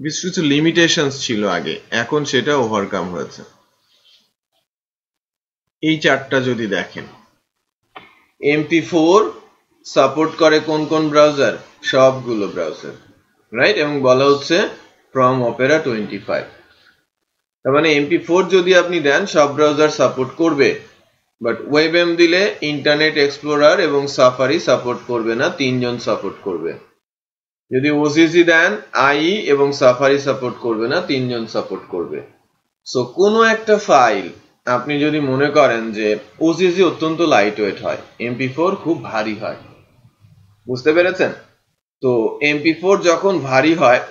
কিছু লিমিটেশনস ছিল আগে, এখন সেটা ওভারকাম হয়েছে। এই চারটা যদি দেখেন, MP4 সাপোর্ট করে কোন কোন ব্রাউজার? সবগুলো ব্রাউজার, রাইট? এবং বলা হচ্ছে ফ্রম Opera 25। তার মানে MP4 যদি আপনি দেন সব ব্রাউজার সাপোর্ট করবে, বাট ওয়েবএম দিলে ইন্টারনেট এক্সপ্লোরার এবং সাফারি সাপোর্ট করবে না, তিনজন সাপোর্ট করবে। যদি ওসিসি দেন আই এবং সাফারি সাপোর্ট করবে না, তিনজন সাপোর্ট করবে। সো কোনো একটা ফাইল আপনি যদি মনে করেন যে ওসিসি অত্যন্ত লাইট ওয়েট হয়, MP4 খুব ভারী হয়, বুঝতে পেরেছেন? তো MP4 যখন ভারী হয়,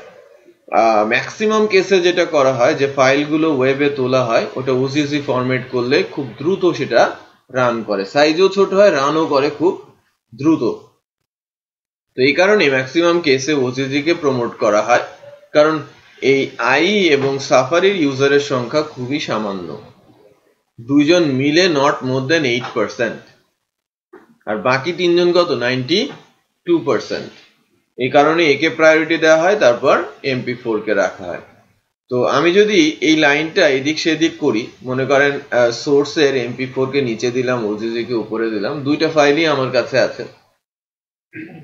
ম্যাক্সিমাম কেসে যেটা করা হয় যে ফাইলগুলো ওয়েবে তোলা হয়, ওটা ওসিসি ফরম্যাট করলে খুব দ্রুত সেটা রান করে, সাইজও ছোট হয়, রানও করে খুব দ্রুত। তো এই কারণে ম্যাক্সিমাম কেসে ওসিসি কে প্রমোট করা হয়, কারণ এই আই এবং সাফারির ইউজারের সংখ্যা খুবই সামান্য, দুইজন মিলে নট মোর দেন 8%, আর বাকি তিনজন কত 92%। এই কারণে একে প্রায়োরিটি দেওয়া হয়, তারপর MP4 কে রাখা হয়। তো আমি যদি এই লাইনটা এদিক সেদিক করি, মনে করেন সোর্সের MP4 কে নিচে দিলাম, ওসিসি কে উপরে দিলাম, দুইটা ফাইলই আমার কাছে আছে।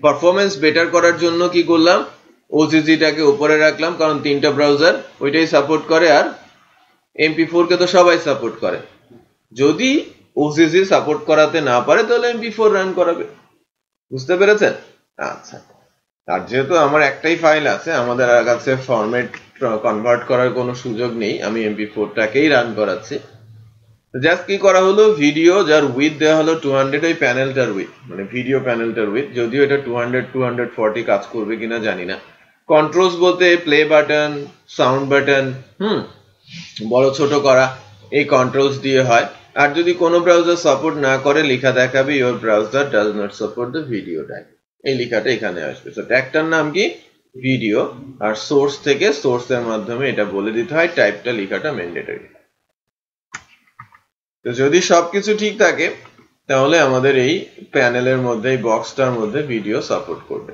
পারফরমেন্স বেটার করার জন্য কি করলাম, ওসিসিটাকে উপরে রাখলাম, কারণ তিনটা ব্রাউজার ওইটাই সাপোর্ট করে, আর MP4 কে তো সবাই সাপোর্ট করে। যদি ওসিসি সাপোর্ট করাতে না পারে তাহলে MP4 রান করাবে, বুঝতে পেরেছেন? আচ্ছা, আর যেহেতু আমার একটাই ফাইল আছে, আমাদের কাছে ফরম্যাট কনভার্ট করার কোনো সুযোগ নেই, আমি MP4 টাকেই রান করাচ্ছি। জাস্ট কি করা হলো, ভিডিও যার উইথ দেওয়া হলো 200, ওই প্যানেলটার উইথ, মানে ভিডিও প্যানেলটার উইথ, যদিও এটা 200 240 কাজ করবে কিনা জানি না। কন্ট্রোলস বলতে প্লে বাটন, সাউন্ড বাটন, বড় ছোট করা, এই কন্ট্রোলস দিয়ে হয়। আর যদি কোনো ব্রাউজার সাপোর্ট না করে, লেখা দেখাবে your browser does not support the video tag, এই লেখাটা এখানে আসবে। তো ট্যাগটার নাম কি, ভিডিও, আর সোর্স থেকে সোর্সের মাধ্যমে এটা বলে দিতে হয়, টাইপটা লেখাটা ম্যান্ডেটরি। তো যদি সবকিছু ঠিক থাকে তাহলে আমাদের এই প্যানেলের মধ্যে, এই বক্সটার মধ্যে ভিডিও সাপোর্ট করবে।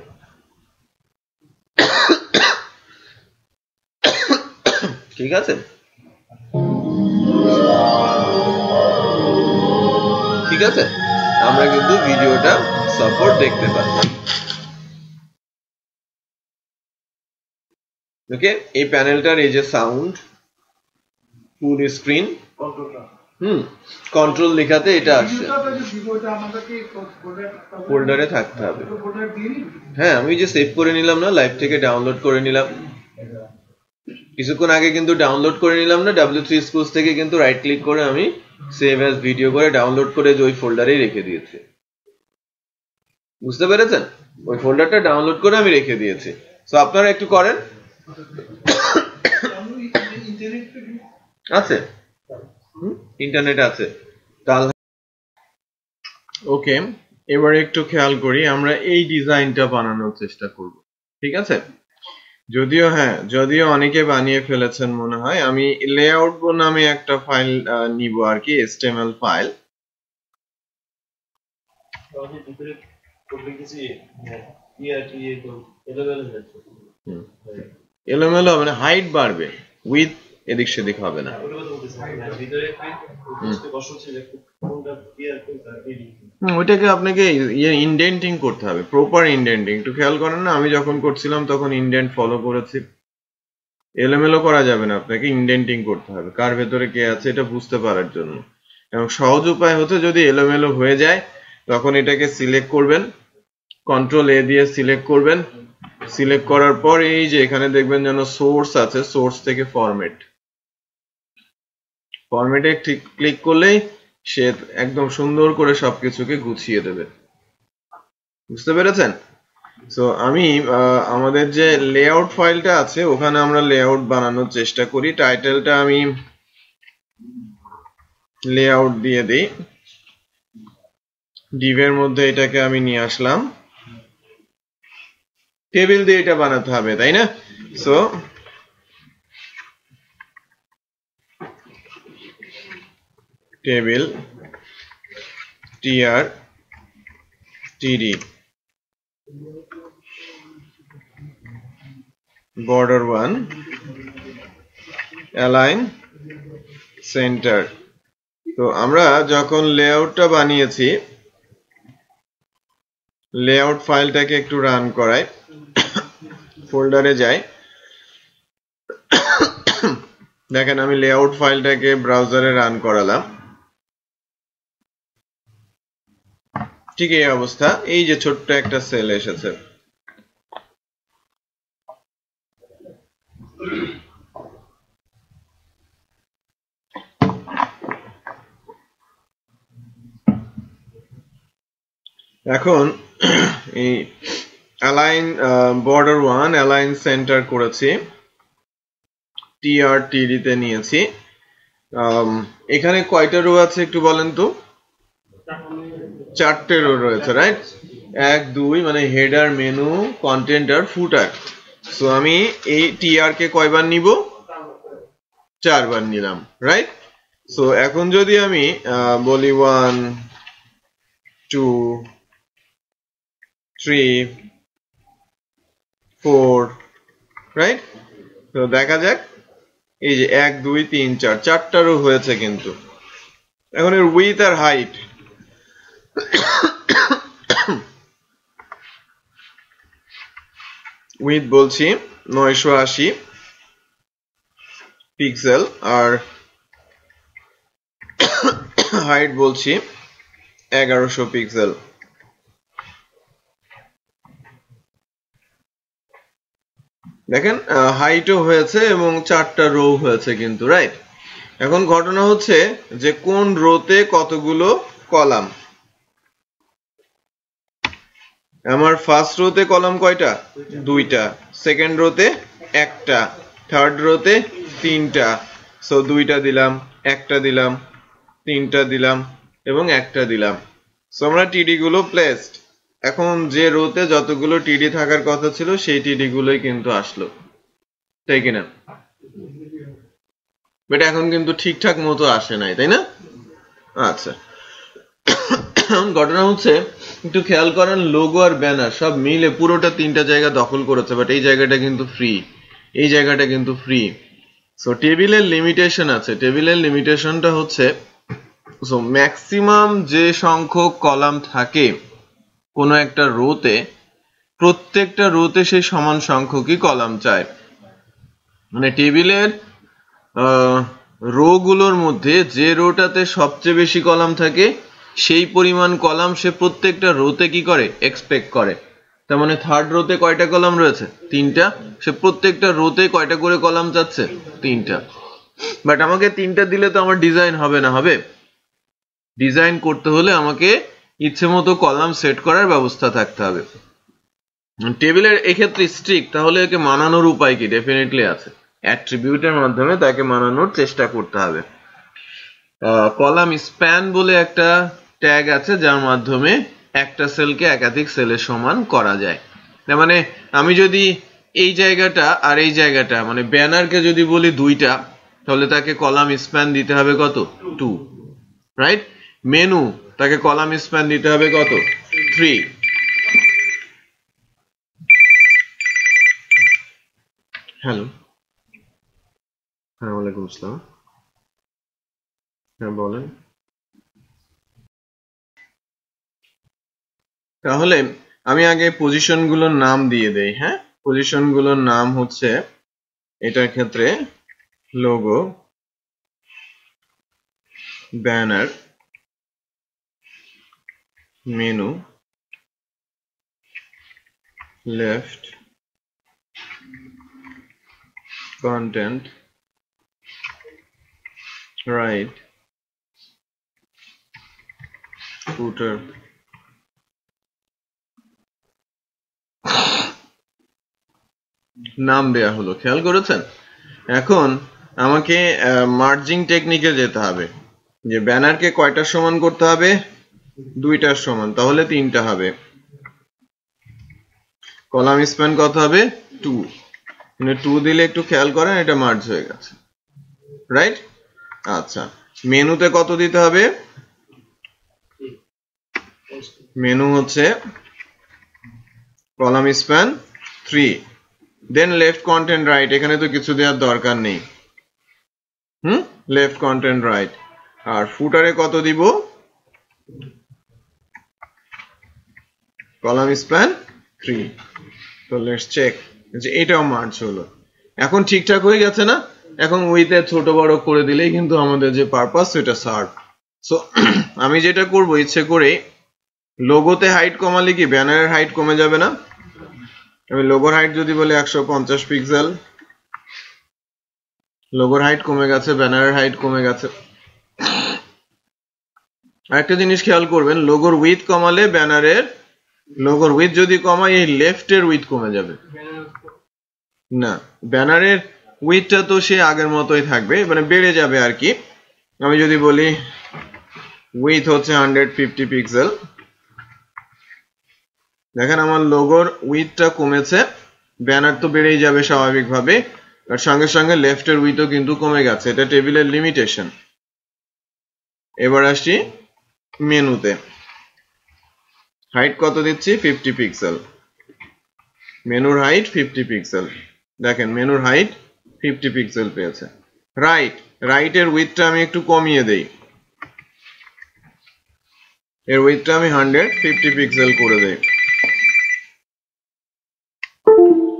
ঠিক আছে, ঠিক আছে, আমরা কিন্তু ভিডিওটা সাপোর্ট দেখতে পাচ্ছি। ওকে, এই প্যানেলটার এই যে সাউন্ড, ফুল স্ক্রিন, কন্ট্রোল লেখাতে এটা আসছে, ফোল্ডারে থাকতে হবে। হ্যাঁ, আমি যে সেভ করে নিলাম না, লাইভ থেকে ডাউনলোড করে নিলাম, কিছুক্ষণ আগে কিন্তু ডাউনলোড করে নিলাম না, W3 Schools থেকে কিন্তু রাইট ক্লিক করে আমি সেভ অ্যাজ ভিডিও করে ডাউনলোড করে ওই ফোল্ডারেই রেখে দিয়েছি, বুঝতে পেরেছেন? ওই ফোল্ডারটা ডাউনলোড করে আমি রেখে দিয়েছি। সো আপনারা একটু করেন। আছে, ইন্টারনেট আছে তাহলে। ওকে, এবারে একটু খেয়াল করি, আমরা এই ডিজাইনটা বানানোর চেষ্টা করব, ঠিক আছে? যদিও অনেকে বানিয়ে ফেলেছেন মনে হয়। আমি লেআউট নামে একটা ফাইল নিব আর কি, HTML ফাইল। এলোমেলো হবে না, হাইট বাড়বে, উইথ এদিক সেদিক হবে না। ওইটাকে আপনাকে ইনডেন্টিং করতে হবে, প্রপার ইনডেন্টিং। একটু খেয়াল করেন না, আমি যখন করছিলাম তখন ইনডেন্ট ফলো করেছি। এলোমেলো করা যাবে না, আপনাকে ইনডেন্টিং করতে হবে কার ভেতরে কে আছে এটা বুঝতে পারার জন্য। এবং সহজ উপায় হচ্ছে, যদি এলোমেলো হয়ে যায় তখন এটাকে সিলেক্ট করবেন, কন্ট্রোল A দিয়ে সিলেক্ট করবেন। সিলেক্ট করার পর এই যে এখানে দেখবেন যেন সোর্স আছে, সোর্স থেকে ফরম্যাটে ঠিক ক্লিক করলেই সে একদম সুন্দর করে সবকিছুকে গুছিয়ে দেবে, বুঝতে পেরেছেন? সো আমি আমাদের যে লেআউট ফাইলটা আছে ওখানে আমরা লেআউট বানানোর চেষ্টা করি। টাইটেলটা আমি লেআউট দিয়ে দিই, ডিভের মধ্যে এটাকে আমি নিয়ে আসলাম, টেবিল দিয়ে এটা বানাতে হবে, তাই না? So table TR/TD, border 1, align center। তো আমরা যখন লেআউটটা বানিয়েছি, লেআউট ফাইলটাকে একটু রান করাই, ফোল্ডারে যাই, দেখেন আমি লেআউট ফাইলটাকে ব্রাউজারে রান করালাম, ঠিক এই অবস্থা। এই যে ছোট্ট একটা সেল এসেছে, এখন এই অ্যালাইন বর্ডার 1 অ্যালাইন সেন্টার করেছি, TRTD তে নিয়েছি। এখানে কয়টা রো আছে একটু বলেন তো? 4টে রো রয়েছে, রাইট? 1 2 মানে হেডার, মেনু, কন্টেন্ট আর ফুটার। সো আমি এই TR কে কয়বার নিব? 4 বার নিলাম, রাইট? সো এখন যদি আমি বলি 1 2 3 4, রাইট? তো দেখা যাক, এই যে 1 2 3 4 4টা রো হয়েছে কিন্তু। এখন এর উইডথ আর হাইট, উইডথ বলছি 980 পিক্সেল আর হাইট বলছি 1100 পিক্সেল। দেখেন হাইটও হয়েছে এবং 4টা রো হয়েছে কিন্তু, রাইট? এখন ঘটনা হচ্ছে যে কোন রোতে কতগুলো কলাম। আমার ফার্স্ট রোতে কলাম কয়টা? 2টা, সেকেন্ড রোতে 1টা, থার্ড রোতে 3টা। সো 2টা দিলাম, 1টা দিলাম, 3টা দিলাম এবং 1টা দিলাম। সো আমরা টিডি গুলো প্লেসড। এখন যে রোতে যতগুলো টিডি থাকার কথা ছিল সেই টিডি গুলোই কিন্তু আসলো, তাই কিনা? বাট এখন কিন্তু ঠিকঠাক মতো আসে নাই, তাই না? আচ্ছা, ঘটনা হচ্ছে একটু খেয়াল করেন, লোগো আর ব্যানার সব মিলে পুরোটা 3টা জায়গা দখল করেছে, বাট এই জায়গাটা কিন্তু ফ্রি, এই জায়গাটা কিন্তু ফ্রি। সো টেবিলের লিমিটেশন আছে, টেবিলের লিমিটেশনটা হচ্ছে সো ম্যাক্সিমাম যে সংখ্যক কলাম থাকে কোনো একটা রোতে, প্রত্যেকটা রোতে সেই সমান সংখ্যকই কলাম চায়। মানে টেবিলের রো গুলোর মধ্যে যে রোটাতে সবচেয়ে বেশি কলাম থাকে সেই পরিমাণ কলাম সে প্রত্যেকটা রোতে কি করে? এক্সপেক্ট করে। তার মানে থার্ড রোতে কয়টা কলাম রয়েছে? 3টা। সে প্রত্যেকটা রোতে কয়টা করে কলাম চাচ্ছে? 3টা। বাট আমাকে 3টা দিলে তো আমার ডিজাইন হবে না, হবে? ডিজাইন করতে হলে আমাকে ইচ্ছে মতো কলাম সেট করার ব্যবস্থা থাকতে হবে। টেবিলের এক্ষেত্রে স্ট্রিক্ট, তাহলে একে মানানোর উপায় কি? ডেফিনেটলি আছে, অ্যাট্রিবিউটের মাধ্যমে তাকে মানানোর চেষ্টা করতে হবে। কলাম স্প্যান বলে একটা ট্যাগ আছে যার মাধ্যমে একটা সেলকে একাধিক সেলের সমান করা যায়। তার মানে আমি যদি এই জায়গাটা আর এই জায়গাটা মানে ব্যানারকে যদি বলি 2টা, তাহলে তাকে কলাম স্প্যান দিতে হবে কত? 2, রাইট? মেনু, তাকে কলাম স্প্যান দিতে হবে কত? 3। হ্যালো, হ্যাঁ ওয়ালাইকুম আসসালাম, হ্যাঁ বলেন। তাহলে আমি আগে পজিশন গুলোর নাম দিয়ে দেই। হ্যাঁ, পজিশন গুলোর নাম হচ্ছে এটার ক্ষেত্রে logo, banner, menu, left, content, right, footer. নাম দেয়া হলো, খেয়াল করেছেন? এখন আমাকে মার্জিং টেকনিকে যেতে হবে, যে ব্যানারকে কয়টার সমান করতে হবে? 2টার সমান, তাহলে 3টা হবে। কলাম স্প্যান কত হবে? 2, মানে 2 দিলে একটু খেয়াল করেন এটা মার্জ হয়ে গেছে, রাইট? আচ্ছা, মেনুতে কত দিতে হবে? মেনু হচ্ছে column span 3, then left content right, এখানে তো কিছু দেওয়ার দরকার নেই। Left content right. আর ফুটারে কত দিব? Column span 3। তো লেটস চেক যে এটাও মার্জ হলো। এখন ঠিকঠাক হয়ে গেছে না? এখন উইথে ছোট বড় করে দিলেই কিন্তু আমাদের যে পারপাস সেটা সার্ভ। সো আমি যেটা করব, ইচ্ছে করে লোগোতে হাইট কমালে কি ব্যানারের হাইট কমে যাবে না? আমি লোগোর হাইট যদি বলি 150 পিক্সেল, লোগোর হাইট কমে গেছে, ব্যানারের হাইট কমে গেছে। আরেকটা জিনিস খেয়াল করবেন, লোগোর উইথ কমালে ব্যানারের, লোগোর উইথ যদি কমাই এই লেফটের উইথ কমে যাবে না, ব্যানারের উইথটা তো সে আগের মতোই থাকবে, মানে বেড়ে যাবে আর কি। আমি যদি বলি উইথ হচ্ছে 150 পিক্সেল, দেখেন আমার লোগোর উইথটা কমেছে, ব্যানার তো বেড়েই যাবে স্বাভাবিকভাবে, আর সঙ্গে সঙ্গে লেফটের উইথও কিন্তু কমে গেছে। এটা টেবিলের লিমিটেশন। এবার আসছি মেনুতে, হাইট কত দিচ্ছি? 50 পিক্সেল। মেনুর হাইট 50 পিক্সেল, দেখেন মেনুর হাইট 50 পিক্সেল পেয়েছে। রাইটের উইথটা আমি একটু কমিয়ে দেই, এর উইথটা আমি 150 পিক্সেল করে দেই।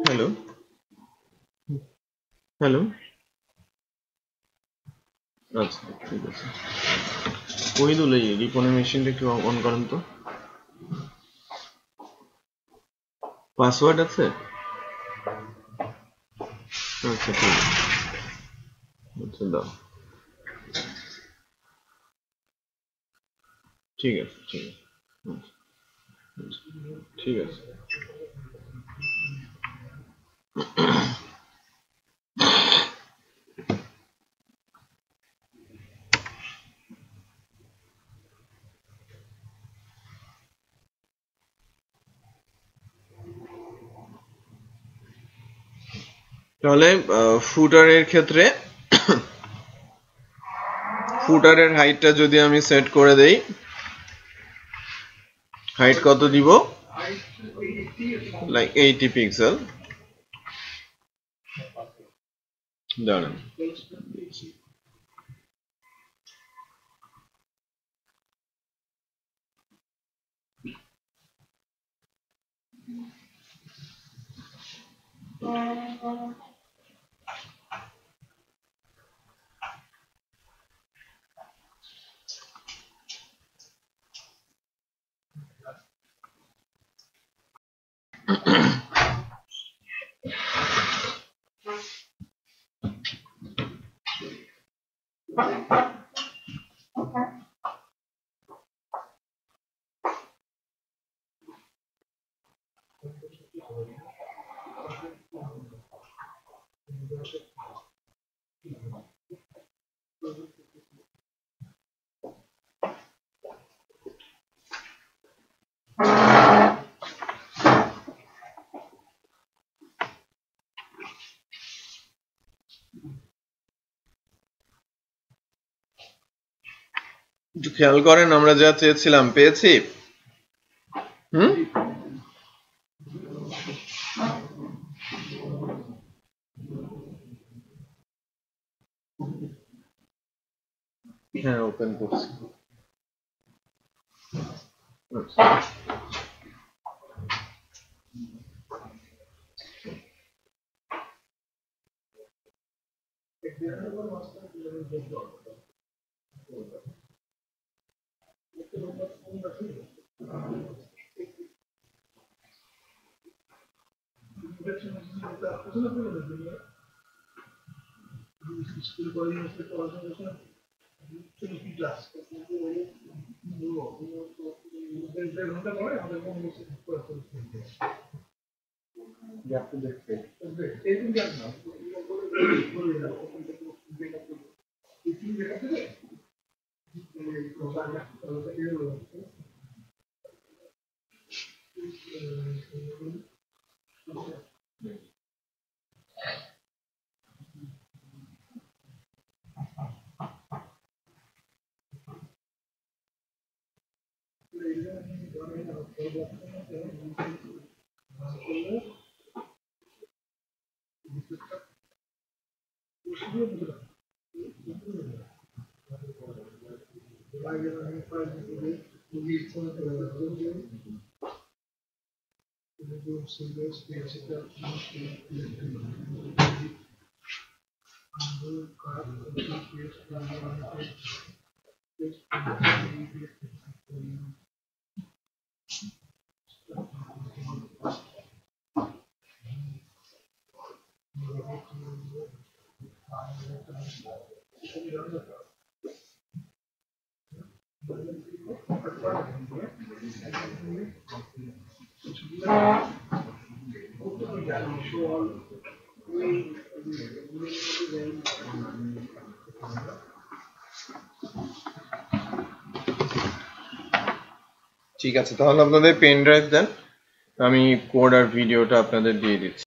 হ্যালো হ্যালো, আচ্ছা ঠিক আছে। ওই দুলে রিপনের মেশিনটা একটু অন করেন তো। পাসওয়ার্ড আছে? আচ্ছা ঠিক আছে, আচ্ছা দাও, ঠিক আছে ঠিক আছে, ঠিক আছে। তাহলে ফুটারের ক্ষেত্রে ফুটারের হাইটটা যদি আমি সেট করে দেই, হাইট কত দিব? Like 80 pixel. দাঁড়ান, একটু খেয়াল করেন, আমরা যা চেয়েছিলাম পেয়েছি। হ্যাঁ ওপেন করছি। ঠিক আছে, তাহলে আপনাদের পেন ড্রাইভ দেন, আমি কোড আর ভিডিওটা আপনাদের দিয়ে দিচ্ছি।